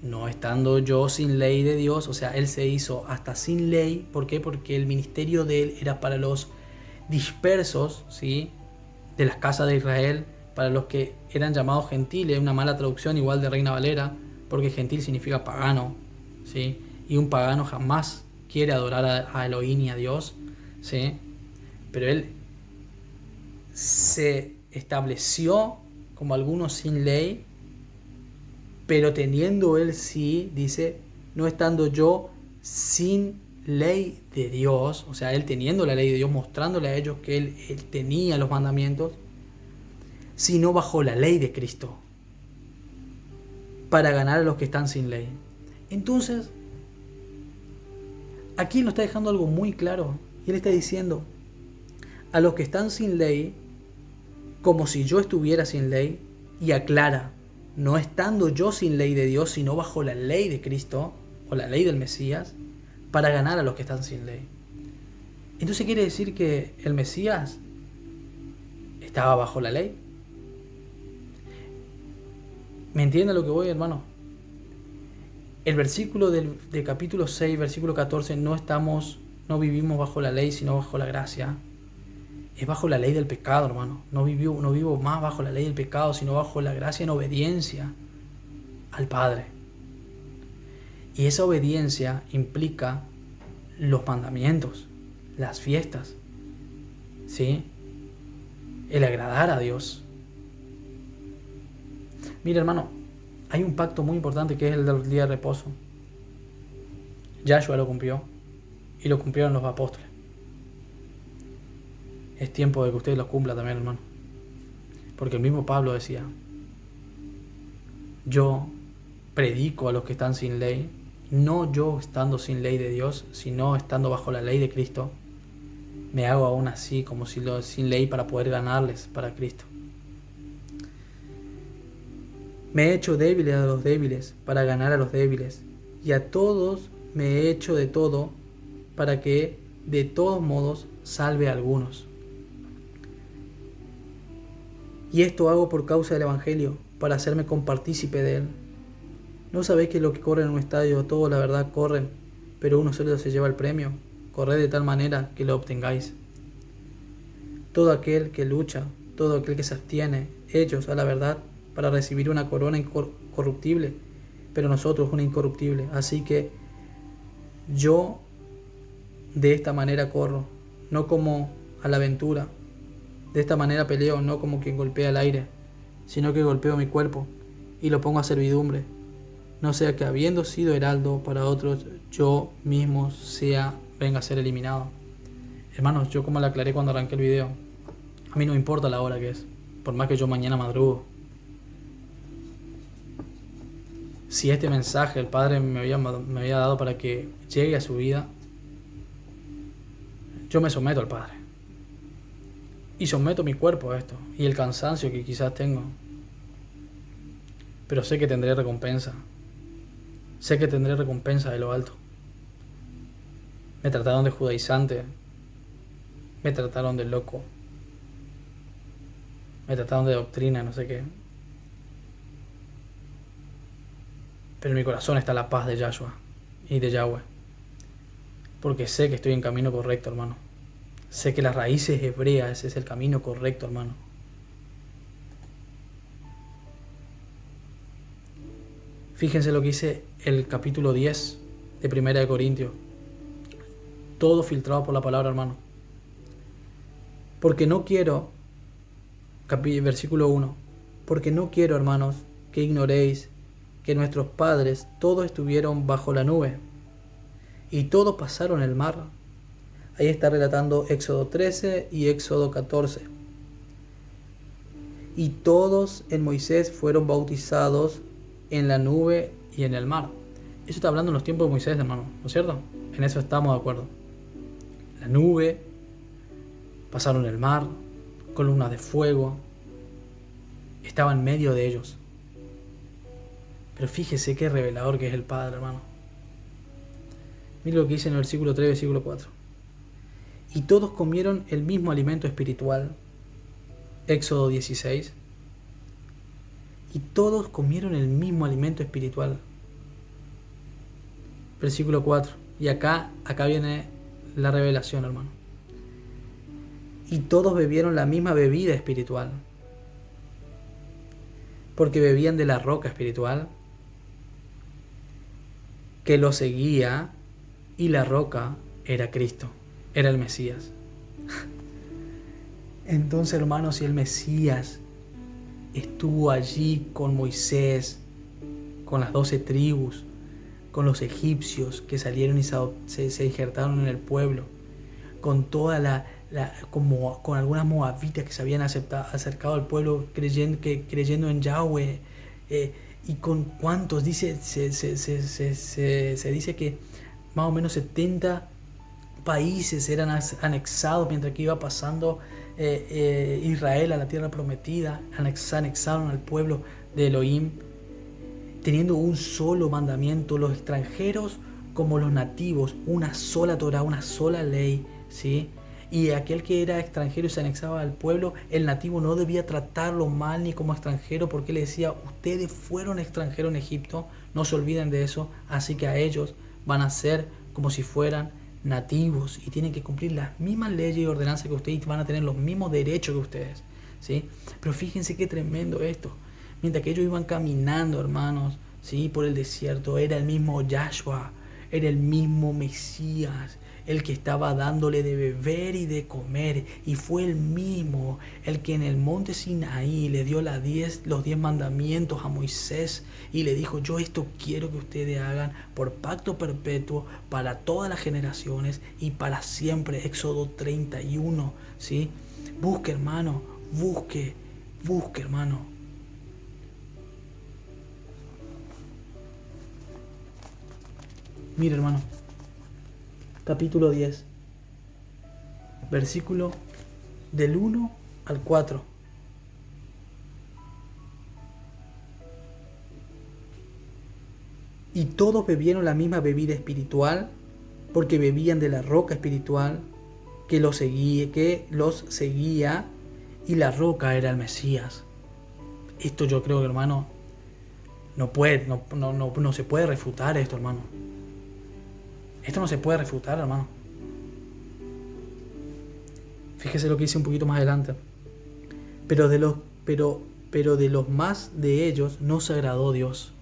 no estando yo sin ley de Dios, o sea, él se hizo hasta sin ley. ¿Por qué? Porque el ministerio de él era para los dispersos, ¿sí?, de las casas de Israel, para los que eran llamados gentiles, una mala traducción igual de Reina Valera, porque gentil significa pagano, ¿sí? Y un pagano jamás quiere adorar a Elohim y a Dios, ¿sí? Pero él se estableció como algunos sin ley, pero teniendo él sí, dice, no estando yo sin ley de Dios, o sea, él teniendo la ley de Dios, mostrándole a ellos que él tenía los mandamientos, sino bajo la ley de Cristo, para ganar a los que están sin ley. Entonces, aquí nos está dejando algo muy claro, y él está diciendo, a los que están sin ley, como si yo estuviera sin ley, y aclara, no estando yo sin ley de Dios, sino bajo la ley de Cristo, o la ley del Mesías, para ganar a los que están sin ley. Entonces quiere decir que el Mesías estaba bajo la ley. ¿Me entiende lo que voy, hermano? El versículo de capítulo 6, versículo 14, no vivimos bajo la ley, sino bajo la gracia. Es bajo la ley del pecado, hermano. No vivo más bajo la ley del pecado, sino bajo la gracia en obediencia al Padre. Y esa obediencia implica los mandamientos, las fiestas, ¿sí? El agradar a Dios. Mira, hermano, hay un pacto muy importante que es el del día de reposo. Yahshua lo cumplió y lo cumplieron los apóstoles. Es tiempo de que usted lo cumpla también, hermano. Porque el mismo Pablo decía, yo predico a los que están sin ley, no yo estando sin ley de Dios, sino estando bajo la ley de Cristo, me hago aún así como si sin ley para poder ganarles para Cristo. Me he hecho débil a los débiles para ganar a los débiles, y a todos me he hecho de todo para que de todos modos salve a algunos. Y esto hago por causa del Evangelio, para hacerme compartícipe de él. ¿No sabéis que lo que corre en un estadio, todos la verdad corren, pero uno solo se lleva el premio? Corred de tal manera que lo obtengáis. Todo aquel que lucha, todo aquel que se abstiene, ellos a la verdad, para recibir una corona incorruptible, pero nosotros una incorruptible. Así que yo de esta manera corro, no como a la aventura. De esta manera peleo, no como quien golpea el aire, sino que golpeo mi cuerpo y lo pongo a servidumbre. No sea que habiendo sido heraldo para otros, yo mismo venga a ser eliminado. Hermanos, yo como le aclaré cuando arranqué el video, a mí no me importa la hora que es, por más que yo mañana madrugo. Si este mensaje el Padre me había dado para que llegue a su vida, yo me someto al Padre. Y someto mi cuerpo a esto, y el cansancio que quizás tengo. Pero sé que tendré recompensa. Sé que tendré recompensa de lo alto. Me trataron de judaizante. Me trataron de loco. Me trataron de doctrina, no sé qué. Pero en mi corazón está la paz de Yahshua. y de Yahweh. Porque sé que estoy en camino correcto, hermano. Sé que las raíces hebreas, ese es el camino correcto, hermano. Fíjense lo que dice el capítulo 10 de Primera de Corintios. Todo filtrado por la palabra, hermano. Porque no quiero, versículo 1, porque no quiero, hermanos, que ignoréis que nuestros padres todos estuvieron bajo la nube y todos pasaron el mar. Ahí está relatando Éxodo 13 y Éxodo 14. Y todos en Moisés fueron bautizados en la nube y en el mar. Eso está hablando en los tiempos de Moisés, hermano, ¿no es cierto? En eso estamos de acuerdo. La nube, pasaron el mar, columnas de fuego, estaba en medio de ellos. Pero fíjese qué revelador que es el Padre, hermano. Mire lo que dice en el versículo 3 y versículo 4. Y todos comieron el mismo alimento espiritual. Éxodo 16. Y todos comieron el mismo alimento espiritual. Versículo 4. Y acá viene la revelación, hermano. Y todos bebieron la misma bebida espiritual. Porque bebían de la roca espiritual que lo seguía, y la roca era Cristo, era el Mesías. Entonces, hermanos, si el Mesías estuvo allí con Moisés, con las 12 tribus, con los egipcios que salieron y se injertaron en el pueblo, con toda como con algunas moabitas que se habían acercado al pueblo creyendo en Yahweh, y con cuántos, se dice que más o menos 70 países eran anexados mientras que iba pasando Israel a la tierra prometida. Anexaron al pueblo de Elohim, teniendo un solo mandamiento, los extranjeros como los nativos, una sola Torah, una sola ley, ¿sí? Y aquel que era extranjero y se anexaba al pueblo, el nativo no debía tratarlo mal ni como extranjero, porque le decía: ustedes fueron extranjeros en Egipto, no se olviden de eso, así que a ellos van a ser como si fueran nativos y tienen que cumplir las mismas leyes y ordenanzas que ustedes, y van a tener los mismos derechos que ustedes, ¿sí? Pero fíjense qué tremendo esto. Mientras que ellos iban caminando, hermanos, ¿sí?, por el desierto, era el mismo Yahshua, era el mismo Mesías, el que estaba dándole de beber y de comer, y fue el mismo el que en el monte Sinaí le dio los 10 mandamientos a Moisés y le dijo: yo esto quiero que ustedes hagan por pacto perpetuo para todas las generaciones y para siempre. Éxodo 31, ¿sí? Busque, hermano, busque, hermano. Mire, hermano, capítulo 10, versículo del 1 al 4. Y todos bebieron la misma bebida espiritual, porque bebían de la roca espiritual que los seguía, y la roca era el Mesías. Esto yo creo que, hermano, no se puede refutar esto, hermano. Esto no se puede refutar, hermano. Fíjese lo que dice un poquito más adelante. Pero de los más de ellos no se agradó Dios,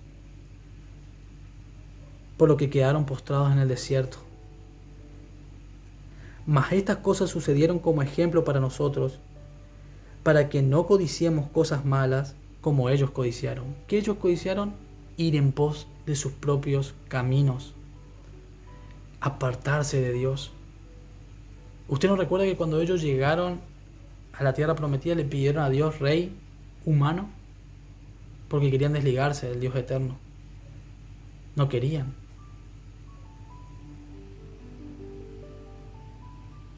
por lo que quedaron postrados en el desierto. Mas estas cosas sucedieron como ejemplo para nosotros, para que no codiciemos cosas malas como ellos codiciaron. ¿Qué ellos codiciaron? Ir en pos de sus propios caminos, apartarse de Dios. ¿Usted no recuerda que cuando ellos llegaron a la tierra prometida le pidieron a Dios rey humano? Porque querían desligarse del Dios eterno. No querían.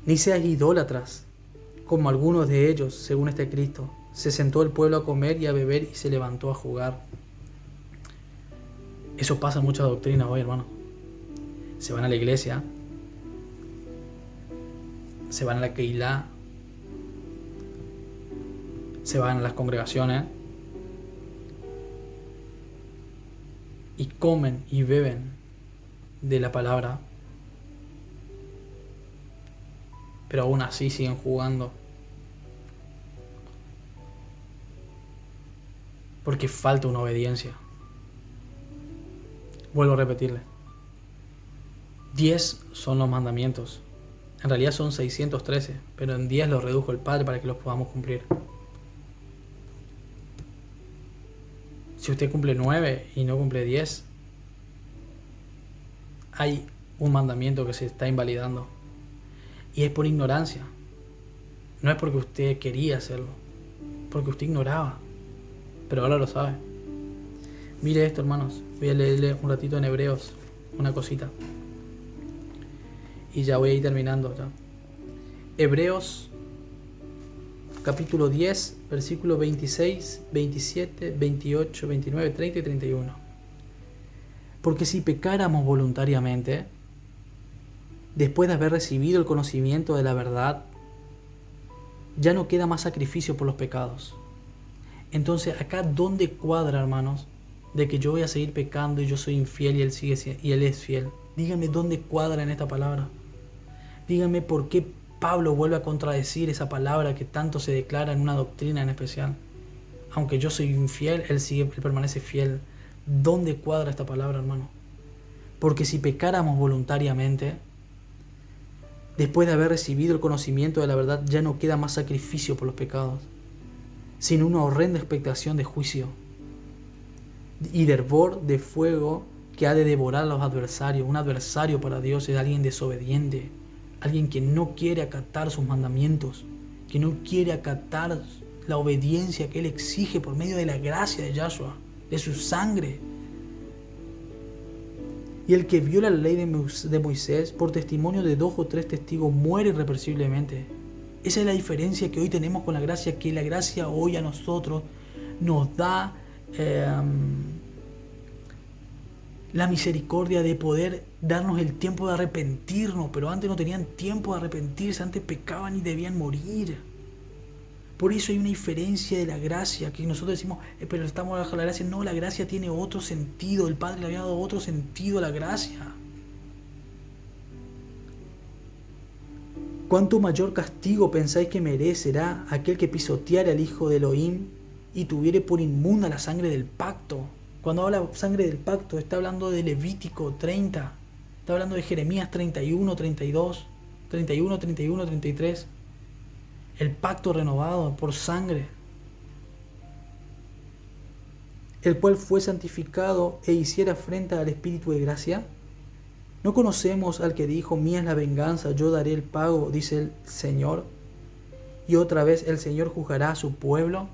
Ni seas idólatras, como algunos de ellos, según este Cristo. Se sentó el pueblo a comer y a beber y se levantó a jugar. Eso pasa en muchas doctrinas hoy, hermano. Se van a la iglesia, se van a la Keilah, se van a las congregaciones y comen y beben de la palabra, pero aún así siguen jugando. Porque falta una obediencia. Vuelvo a repetirle. 10 son los mandamientos. En realidad son 613, pero en 10 los redujo el Padre para que los podamos cumplir. Si usted cumple 9 y no cumple 10, hay un mandamiento que se está invalidando. Y es por ignorancia. No es porque usted quería hacerlo, porque usted ignoraba. Pero ahora lo sabe. Mire esto, hermanos. Voy a leerle un ratito en Hebreos, una cosita. Y ya voy a ir terminando. Ya. Hebreos, capítulo 10, versículos 26, 27, 28, 29, 30 y 31. Porque si pecáramos voluntariamente, después de haber recibido el conocimiento de la verdad, ya no queda más sacrificio por los pecados. Entonces, acá, ¿dónde cuadra, hermanos, de que yo voy a seguir pecando y yo soy infiel y él es fiel? Díganme dónde cuadra en esta palabra. Díganme por qué Pablo vuelve a contradecir esa palabra que tanto se declara en una doctrina en especial. Aunque yo soy infiel, él permanece fiel. ¿Dónde cuadra esta palabra, hermano? Porque si pecáramos voluntariamente, después de haber recibido el conocimiento de la verdad, ya no queda más sacrificio por los pecados, sino una horrenda expectación de juicio y de hervor de fuego que ha de devorar a los adversarios. Un adversario para Dios es alguien desobediente, alguien que no quiere acatar sus mandamientos, que no quiere acatar la obediencia que Él exige por medio de la gracia de Yahshua, de su sangre. Y el que viola la ley de Moisés por testimonio de 2 o 3 testigos muere irreversiblemente. Esa es la diferencia que hoy tenemos con la gracia, que la gracia hoy a nosotros nos da la misericordia de poder darnos el tiempo de arrepentirnos, pero antes no tenían tiempo de arrepentirse, antes pecaban y debían morir. Por eso hay una diferencia de la gracia, que nosotros decimos, pero estamos bajo la gracia. No, la gracia tiene otro sentido, el Padre le había dado otro sentido a la gracia. ¿Cuánto mayor castigo pensáis que merecerá aquel que pisoteare al Hijo de Elohim y tuviere por inmunda la sangre del pacto? Cuando habla sangre del pacto, está hablando de Levítico 30, está hablando de Jeremías 31, 32, 31, 31, 33. El pacto renovado por sangre, el cual fue santificado e hiciera afrenta al Espíritu de gracia. ¿No conocemos al que dijo, mía es la venganza, yo daré el pago, dice el Señor? Y otra vez el Señor juzgará a su pueblo.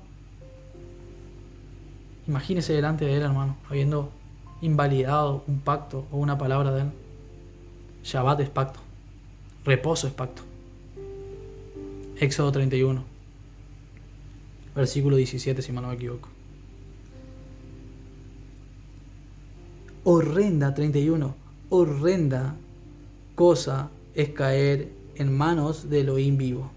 Imagínese delante de Él, hermano, habiendo invalidado un pacto o una palabra de Él. Shabbat es pacto, reposo es pacto. Éxodo 31, versículo 17, si mal no me equivoco. Horrenda, 31, horrenda cosa es caer en manos de Elohim vivo.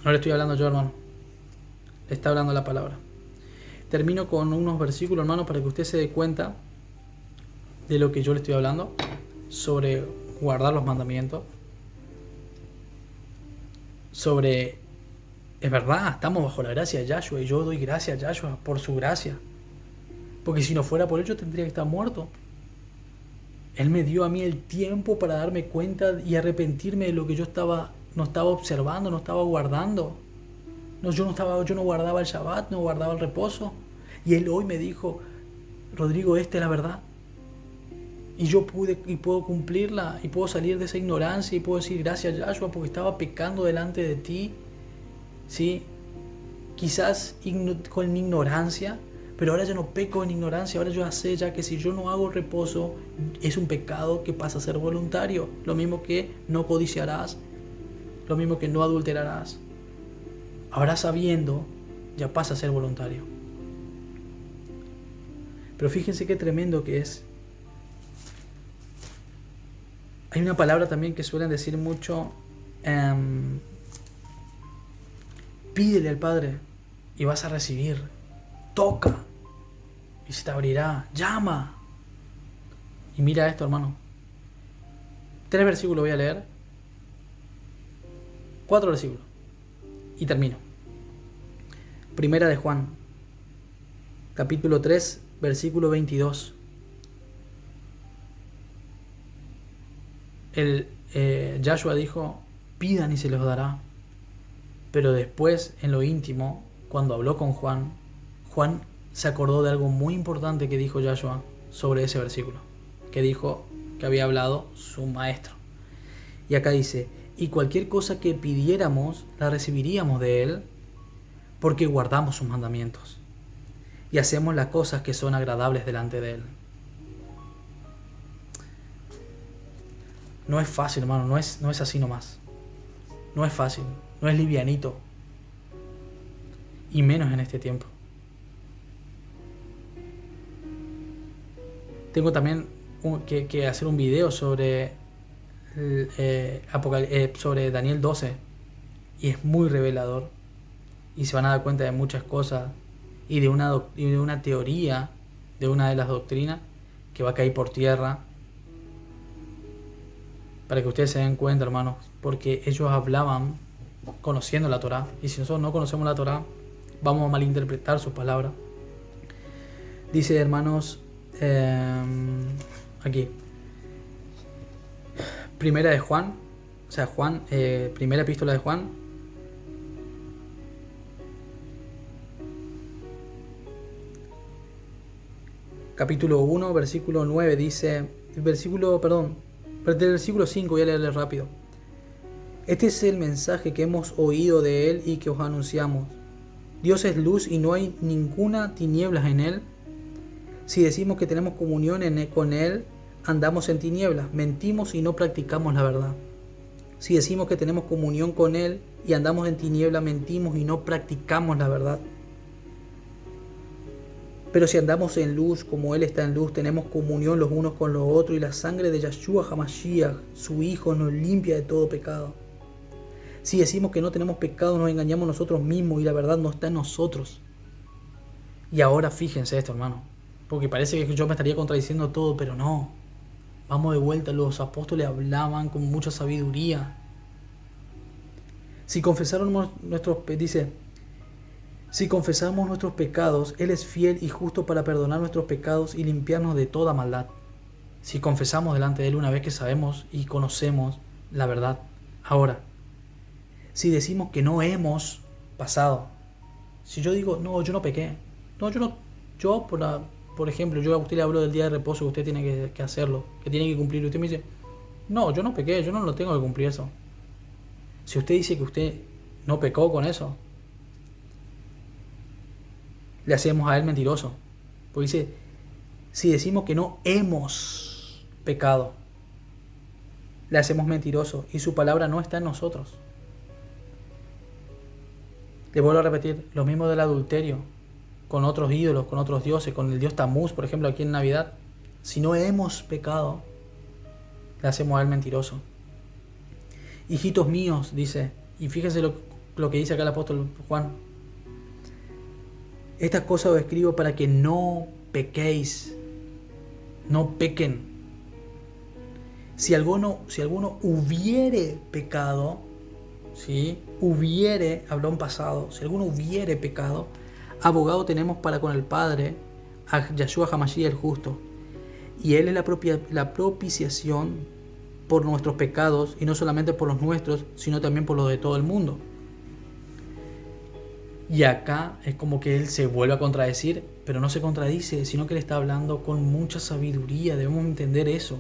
No le estoy hablando yo, hermano. Le está hablando la palabra. Termino con unos versículos, hermano, para que usted se dé cuenta de lo que yo le estoy hablando sobre guardar los mandamientos. Sobre, es verdad, estamos bajo la gracia de Yahshua y yo doy gracias a Yahshua por su gracia. Porque si no fuera por él, yo tendría que estar muerto. Él me dio a mí el tiempo para darme cuenta y arrepentirme de lo que yo no estaba observando, no estaba guardando. Yo no guardaba el Shabbat, no guardaba el reposo. Y él hoy me dijo, Rodrigo, esta es la verdad. Y yo puedo cumplirla y puedo salir de esa ignorancia y puedo decir gracias Yahshua porque estaba pecando delante de ti. ¿Sí? Quizás con ignorancia, pero ahora yo no peco en ignorancia. Ahora yo sé ya que si yo no hago reposo es un pecado que pasa a ser voluntario. Lo mismo que no codiciarás, lo mismo que no adulterarás. Ahora sabiendo, ya pasa a ser voluntario. Pero fíjense qué tremendo que es. Hay una palabra también que suelen decir mucho, Pídele al Padre y vas a recibir. Toca y se te abrirá. Llama. Y mira esto, hermano. 3 versículos voy a leer. 4 versículos. Y termino. Primera de Juan, capítulo 3, versículo 22. Yahshua dijo, pidan y se les dará. Pero después, en lo íntimo, cuando habló con Juan, Juan se acordó de algo muy importante que dijo Yahshua sobre ese versículo, que dijo que había hablado su maestro. Y acá dice, y cualquier cosa que pidiéramos, la recibiríamos de él, porque guardamos sus mandamientos y hacemos las cosas que son agradables delante de él. No es fácil, hermano, no es así nomás. No es fácil, no es livianito. Y menos en este tiempo. Tengo también que hacer un video sobre sobre Daniel 12. Y es muy revelador. Y se van a dar cuenta de muchas cosas. Y de una teoría de una de las doctrinas que va a caer por tierra. Para que ustedes se den cuenta, hermanos, porque ellos hablaban conociendo la Torá, y si nosotros no conocemos la Torá, vamos a malinterpretar sus palabras. Dice, hermanos, aquí, primera de Juan, o sea, Juan, primera epístola de Juan, capítulo 1, versículo 9, dice, del versículo 5 voy a leerle rápido. Este es el mensaje que hemos oído de él y que os anunciamos. Dios es luz y no hay ninguna tinieblas en él. Si decimos que tenemos comunión con él, andamos en tinieblas, mentimos y no practicamos la verdad. Si decimos que tenemos comunión con él y andamos en tinieblas, mentimos y no practicamos la verdad. Pero si andamos en luz, como él está en luz, tenemos comunión los unos con los otros, y la sangre de Yahshua HaMashiach, su Hijo, nos limpia de todo pecado. Si decimos que no tenemos pecado, nos engañamos nosotros mismos y la verdad no está en nosotros. Y ahora fíjense esto, hermano, porque parece que yo me estaría contradiciendo todo, pero no. Vamos de vuelta, los apóstoles hablaban con mucha sabiduría. Si confesamos nuestros pecados, Él es fiel y justo para perdonar nuestros pecados y limpiarnos de toda maldad. Si confesamos delante de Él una vez que sabemos y conocemos la verdad. Ahora, si decimos que no hemos pasado, si yo digo, no, yo no pequé, por ejemplo, yo a usted le hablo del día de reposo, que usted tiene que hacerlo, que tiene que cumplir, y usted me dice, no, yo no pequé, yo no lo tengo que cumplir eso. Si usted dice que usted no pecó con eso, le hacemos a él mentiroso. Porque dice, si decimos que no hemos pecado, le hacemos mentiroso y su palabra no está en nosotros. Le vuelvo a repetir, lo mismo del adulterio, con otros ídolos, con otros dioses, con el dios Tamuz, por ejemplo, aquí en Navidad. Si no hemos pecado, le hacemos a él mentiroso. Hijitos míos, dice, y fíjense lo que dice acá el apóstol Juan. Estas cosas os escribo para que no pequéis, no pequen. Si alguno hubiere pecado, ¿sí? Habló en pasado, si alguno hubiere pecado, abogado tenemos para con el Padre, a Yahshua HaMashiach el justo. Y Él es la propiciación por nuestros pecados, y no solamente por los nuestros, sino también por los de todo el mundo. Y acá es como que él se vuelve a contradecir, pero no se contradice, sino que él está hablando con mucha sabiduría, debemos entender eso.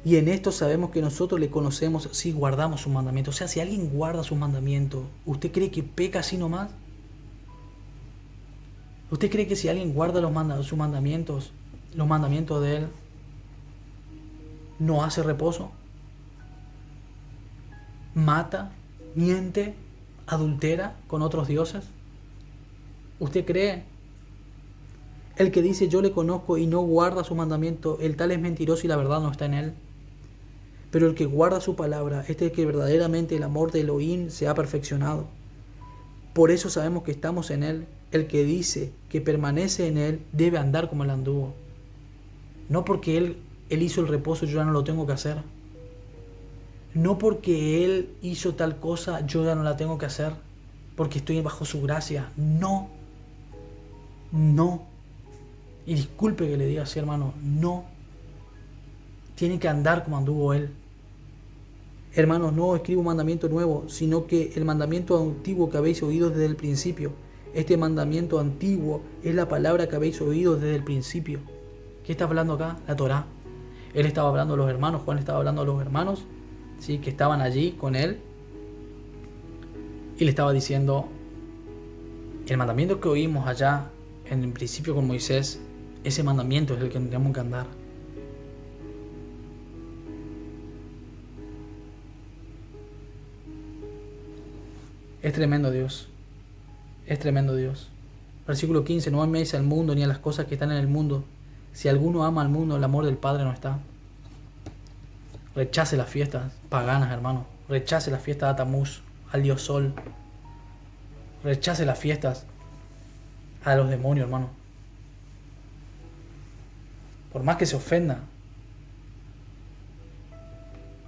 Y en esto sabemos que nosotros le conocemos si guardamos sus mandamientos. O sea, si alguien guarda sus mandamientos, ¿usted cree que peca así nomás? ¿Usted cree que si alguien guarda sus mandamientos, los mandamientos de él, no hace reposo? ¿Mata? ¿Miente? ¿Adultera con otros dioses? ¿Usted cree? El que dice yo le conozco y no guarda su mandamiento, el tal es mentiroso y la verdad no está en él. Pero el que guarda su palabra, este es que verdaderamente el amor de Elohim se ha perfeccionado. Por eso sabemos que estamos en Él. El que dice que permanece en Él debe andar como Él anduvo. No porque Él hizo el reposo, yo ya no lo tengo que hacer. No porque Él hizo tal cosa, yo ya no la tengo que hacer. Porque estoy bajo su gracia. No. No. Y disculpe que le diga así, hermano. No. Tiene que andar como anduvo Él. Hermanos, no escribo un mandamiento nuevo, sino que el mandamiento antiguo que habéis oído desde el principio. Este mandamiento antiguo es la palabra que habéis oído desde el principio. ¿Qué está hablando acá? La Torá. Él estaba hablando a los hermanos, Juan estaba hablando a los hermanos, ¿sí?, que estaban allí con él. Y le estaba diciendo, el mandamiento que oímos allá en el principio con Moisés, ese mandamiento es el que tenemos que andar. Es tremendo Dios. Es tremendo Dios. Versículo 15. No améis al mundo ni a las cosas que están en el mundo. Si alguno ama al mundo, el amor del Padre no está. Rechace las fiestas paganas, hermano. Rechace las fiestas a Tamuz, al dios Sol. Rechace las fiestas a los demonios, hermano. Por más que se ofenda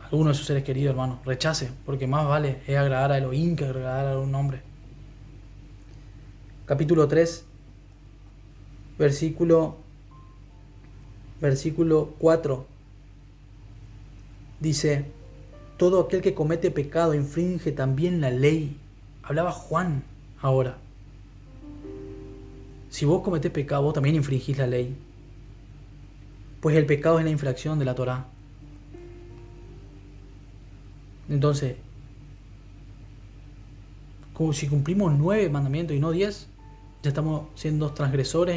a alguno de sus seres queridos, hermano, rechace, porque más vale es agradar a Elohim que agradar a un hombre. Capítulo 3, versículo 4. Dice, todo aquel que comete pecado infringe también la ley. Hablaba Juan ahora. Si vos cometés pecado, vos también infringís la ley. Pues el pecado es la infracción de la Torá. Entonces, como si cumplimos 9 mandamientos y no 10, ya estamos siendo transgresores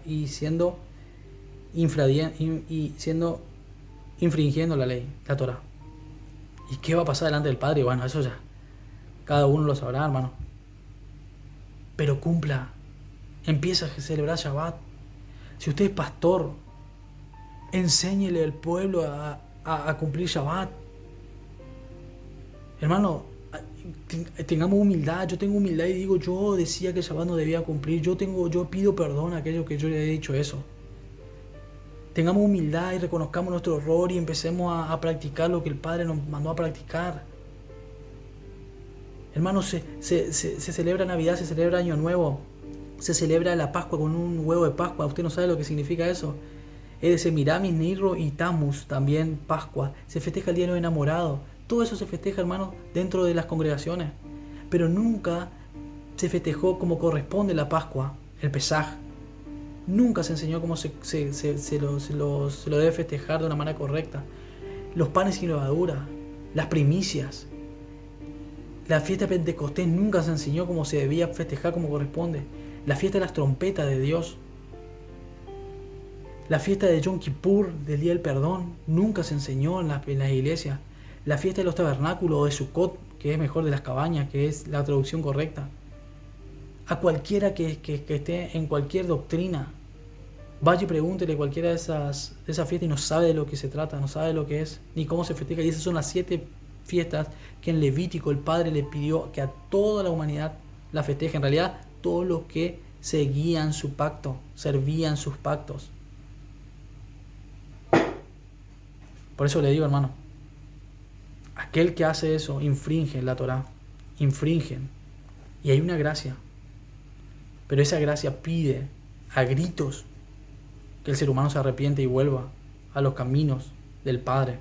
y siendo infringiendo la ley, la Torá. ¿Y qué va a pasar delante del Padre? Bueno, eso ya cada uno lo sabrá, hermano. Pero cumpla. Empieza a celebrar Shabbat. Si usted es pastor, enséñele al pueblo a cumplir Shabbat. Hermano, tengamos humildad. Yo tengo humildad y digo, yo decía que el Shabbat no debía cumplir. Yo pido perdón a aquellos que yo le he dicho eso. Tengamos humildad y reconozcamos nuestro error y empecemos a practicar lo que el Padre nos mandó a practicar. Hermanos, se celebra Navidad, se celebra Año Nuevo, se celebra la Pascua con un huevo de Pascua. Usted no sabe lo que significa eso. Es de Semiramis, Nirro y Tammuz, también Pascua. Se festeja el Día de los Enamorados. Todo eso se festeja, hermanos, dentro de las congregaciones. Pero nunca se festejó como corresponde la Pascua, el Pesaj. Nunca se enseñó cómo se lo debe festejar de una manera correcta. Los panes sin levadura, las primicias. La fiesta de Pentecostés nunca se enseñó cómo se debía festejar como corresponde. La fiesta de las trompetas de Dios. La fiesta de Yom Kippur, del Día del Perdón, nunca se enseñó en las iglesias. La fiesta de los tabernáculos o de Sukkot, que es mejor de las cabañas, que es la traducción correcta. A cualquiera que esté en cualquier doctrina, vaya y pregúntele cualquiera de esas fiestas y no sabe de lo que se trata, no sabe lo que es, ni cómo se festeja. Y esas son las 7 fiestas que en Levítico el Padre le pidió que a toda la humanidad la festeje. En realidad, todos los que seguían su pacto, servían sus pactos. Por eso le digo, hermano, aquel que hace eso infringe la Torá, infringen. Y hay una gracia. Pero esa gracia pide a gritos que el ser humano se arrepiente y vuelva a los caminos del Padre.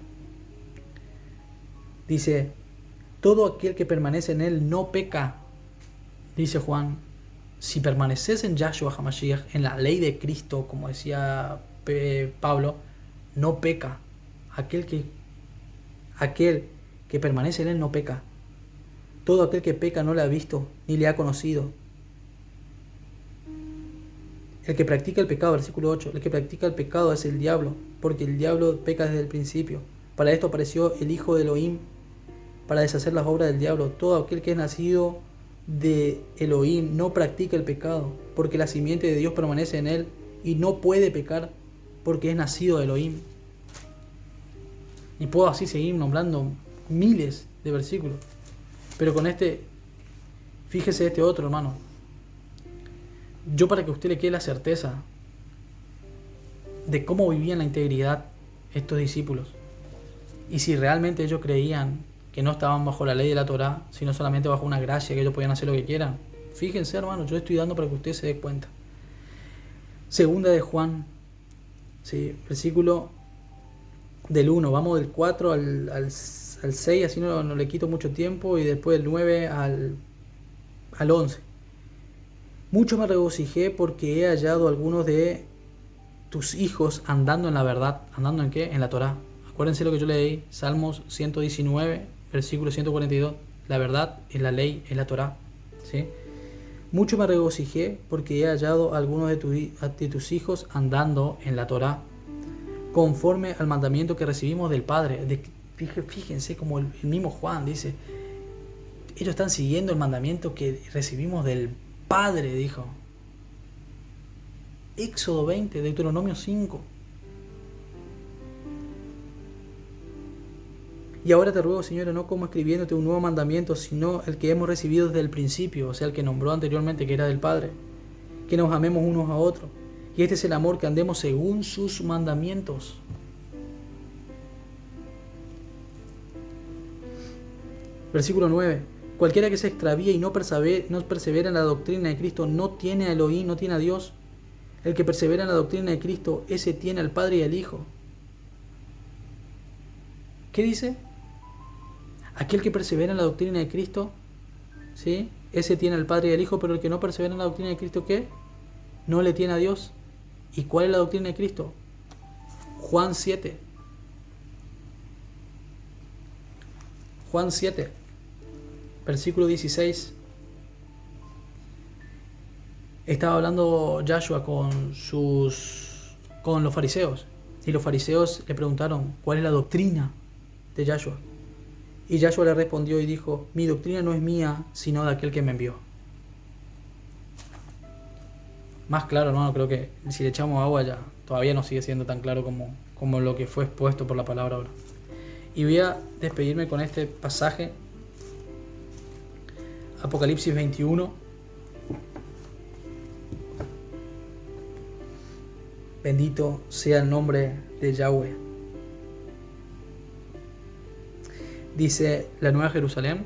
Dice, todo aquel que permanece en Él no peca. Dice Juan, si permaneces en Yahshua HaMashiach, en la ley de Cristo, como decía Pablo, no peca. Aquel que permanece en Él no peca. Todo aquel que peca no le ha visto ni le ha conocido. El que practica el pecado, versículo 8, el que practica el pecado es el diablo, porque el diablo peca desde el principio. Para esto apareció el Hijo de Elohim, para deshacer las obras del diablo. Todo aquel que es nacido de Elohim no practica el pecado, porque la simiente de Dios permanece en él y no puede pecar, porque es nacido de Elohim. Y puedo así seguir nombrando miles de versículos. Pero con este Fíjese este otro, hermano. Yo, para que usted le quede la certeza de cómo vivían la integridad estos discípulos, y si realmente ellos creían que no estaban bajo la ley de la Torá, sino solamente bajo una gracia, que ellos podían hacer lo que quieran. Fíjense, hermano, yo estoy dando para que usted se dé cuenta. Segunda de Juan, ¿sí? Versículo del 1, vamos del 4 al 6, así no le quito mucho tiempo, y después del 9 al 11. Mucho me regocijé porque he hallado algunos de tus hijos andando en la verdad. ¿Andando en qué? En la Torá. Acuérdense lo que yo leí, Salmos 119, versículo 142. La verdad es la ley, es la Torá, ¿sí? Mucho me regocijé porque he hallado algunos de tus hijos andando en la Torá, conforme al mandamiento que recibimos del Padre. Fíjense como el mismo Juan dice, ellos están siguiendo el mandamiento que recibimos del Padre, dijo. Éxodo 20, Deuteronomio 5. Y ahora te ruego, Señor, no como escribiéndote un nuevo mandamiento, sino el que hemos recibido desde el principio, o sea, el que nombró anteriormente, que era del Padre, que nos amemos unos a otros. Y este es el amor, que andemos según sus mandamientos. Versículo 9. Cualquiera que se extravíe y no persevera en la doctrina de Cristo no tiene a Elohim, no tiene a Dios. El que persevera en la doctrina de Cristo, ese tiene al Padre y al Hijo. ¿Qué dice? Aquel que persevera en la doctrina de Cristo, ¿sí? Ese tiene al Padre y al Hijo, pero el que no persevera en la doctrina de Cristo, ¿qué? No le tiene a Dios. ¿Y cuál es la doctrina de Cristo? Juan 7. Juan 7, versículo 16. Estaba hablando Yahshua con los fariseos, y los fariseos le preguntaron cuál es la doctrina de Yahshua. Y Yahshua le respondió y dijo: mi doctrina no es mía, sino de aquel que me envió. Más claro, hermano, creo que si le echamos agua ya todavía no sigue siendo tan claro como lo que fue expuesto por la palabra ahora. Y voy a despedirme con este pasaje, Apocalipsis 21. Bendito sea el nombre de Yahweh. Dice la Nueva Jerusalén: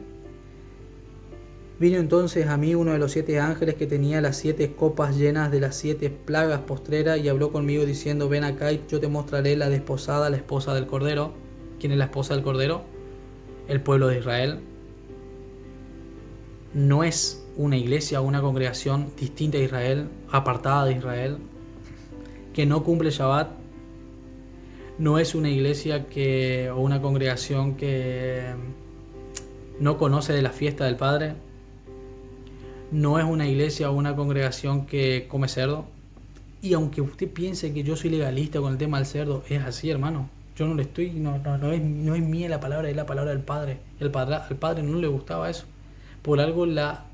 vino entonces a mí uno de los 7 ángeles que tenía las 7 copas llenas de las 7 plagas postreras, y habló conmigo diciendo: ven acá y yo te mostraré la desposada, la esposa del Cordero. ¿Quién es la esposa del Cordero? El pueblo de Israel. No es una iglesia o una congregación distinta a Israel, apartada de Israel, que no cumple Shabbat. No es una iglesia o una congregación que no conoce de la fiesta del Padre. No es una iglesia o una congregación que come cerdo. Y aunque usted piense que yo soy legalista con el tema del cerdo, es así, hermano. Yo no es mía la palabra, es la palabra del Padre. Al Padre no le gustaba eso. Por algo la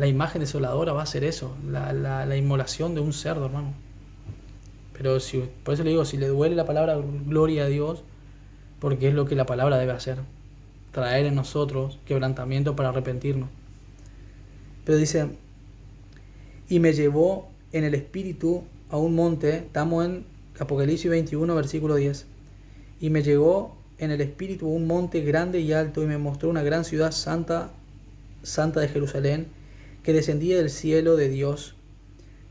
imagen desoladora va a ser eso, la inmolación de un cerdo, hermano. Pero por eso le digo, si le duele la palabra, gloria a Dios, porque es lo que la palabra debe hacer, traer en nosotros quebrantamiento para arrepentirnos. Pero dice: y me llevó en el espíritu a un monte. Estamos en Apocalipsis 21, versículo 10. Y me llevó en el espíritu a un monte grande y alto, y me mostró una gran ciudad santa, santa de Jerusalén, que descendía del cielo de Dios,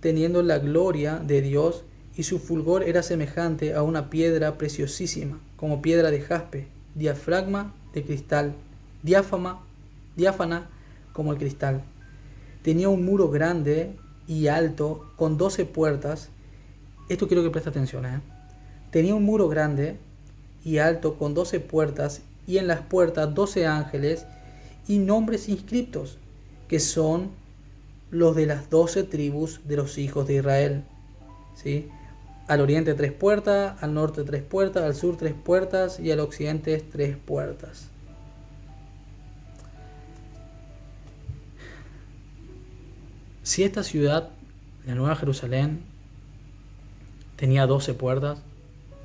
teniendo la gloria de Dios, y su fulgor era semejante a una piedra preciosísima, como piedra de jaspe, diafragma de cristal, diáfana como el cristal. Tenía un muro grande y alto, con 12 puertas. Esto quiero que preste atención, Tenía un muro grande y alto, con 12 puertas, y en las puertas 12 ángeles, y nombres inscriptos, que son los de las 12 tribus de los hijos de Israel. ¿Sí? Al oriente 3 puertas, al norte 3 puertas, al sur 3 puertas, y al occidente 3 puertas. Si esta ciudad, la Nueva Jerusalén, tenía 12 puertas,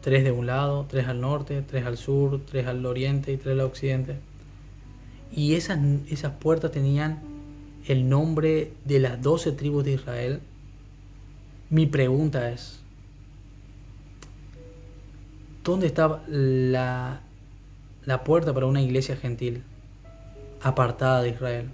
3 de un lado, 3 al norte, 3 al sur, 3 al oriente y 3 al occidente, Y esas puertas tenían el nombre de las 12 tribus de Israel. Mi pregunta es, ¿dónde está la puerta para una iglesia gentil apartada de Israel?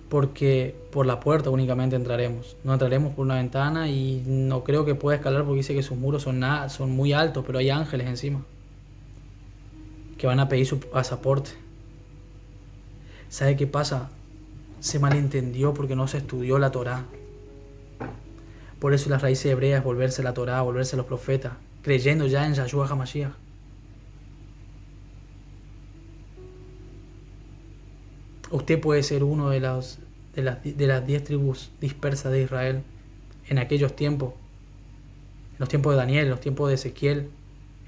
Porque por la puerta únicamente entraremos. No entraremos por una ventana y no creo que pueda escalar porque dice que sus muros son muy altos, pero hay ángeles encima que van a pedir su pasaporte. ¿Sabe qué pasa? Se malentendió porque no se estudió la Torá. Por eso las raíces hebreas es volverse la Torá, volverse los profetas, creyendo ya en Yahshua HaMashiach. Usted puede ser uno de las 10 tribus dispersas de Israel en aquellos tiempos, en los tiempos de Daniel, en los tiempos de Ezequiel,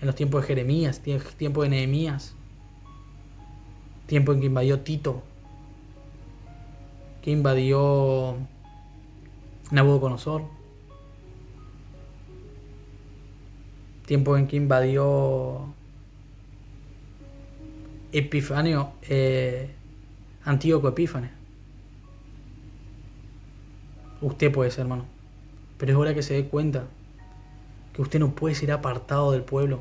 en los tiempos de Jeremías, tiempo de Nehemías, tiempo en que invadió Tito, que invadió Nabucodonosor, tiempo en que invadió Epifanio, Antíoco Epífanes. Usted puede ser, hermano, pero es hora que se dé cuenta que usted no puede ser apartado del pueblo.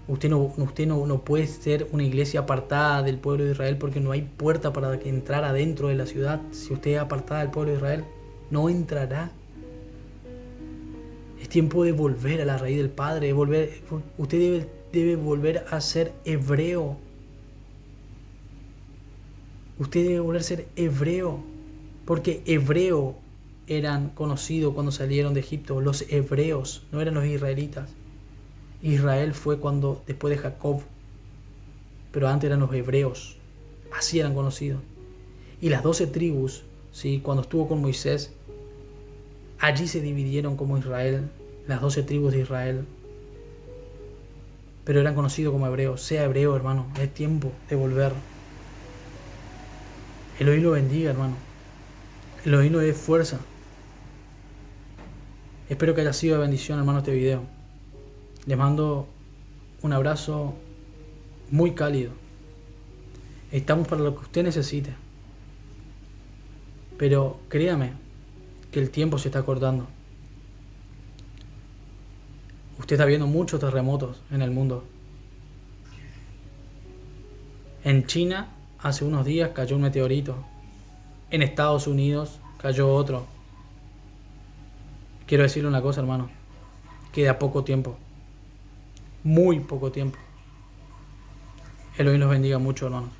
Usted no puede ser una iglesia apartada del pueblo de Israel porque no hay puerta para que entrar adentro de la ciudad. Si usted es apartada del pueblo de Israel, no entrará. Es tiempo de volver a la raíz del Padre. Usted debe volver a ser hebreo. Usted debe volver a ser hebreo. Porque hebreo eran conocidos cuando salieron de Egipto. Los hebreos, no eran los israelitas. Israel fue cuando después de Jacob, pero antes eran los hebreos, así eran conocidos. Y las 12 tribus, ¿sí? Cuando estuvo con Moisés, allí se dividieron como Israel, las 12 tribus de Israel, pero eran conocidos como hebreos. Sea hebreo, hermano, es tiempo de volver. Elohim lo bendiga, hermano. Elohim lo dé fuerza. Espero que haya sido de bendición, hermano, este video. Les mando un abrazo muy cálido. Estamos para lo que usted necesite. Pero créame que el tiempo se está cortando. Usted está viendo muchos terremotos en el mundo. En China, hace unos días cayó un meteorito. En Estados Unidos cayó otro. Quiero decirle una cosa, hermano. Queda poco tiempo. Muy poco tiempo. Elohim los bendiga mucho, hermanos.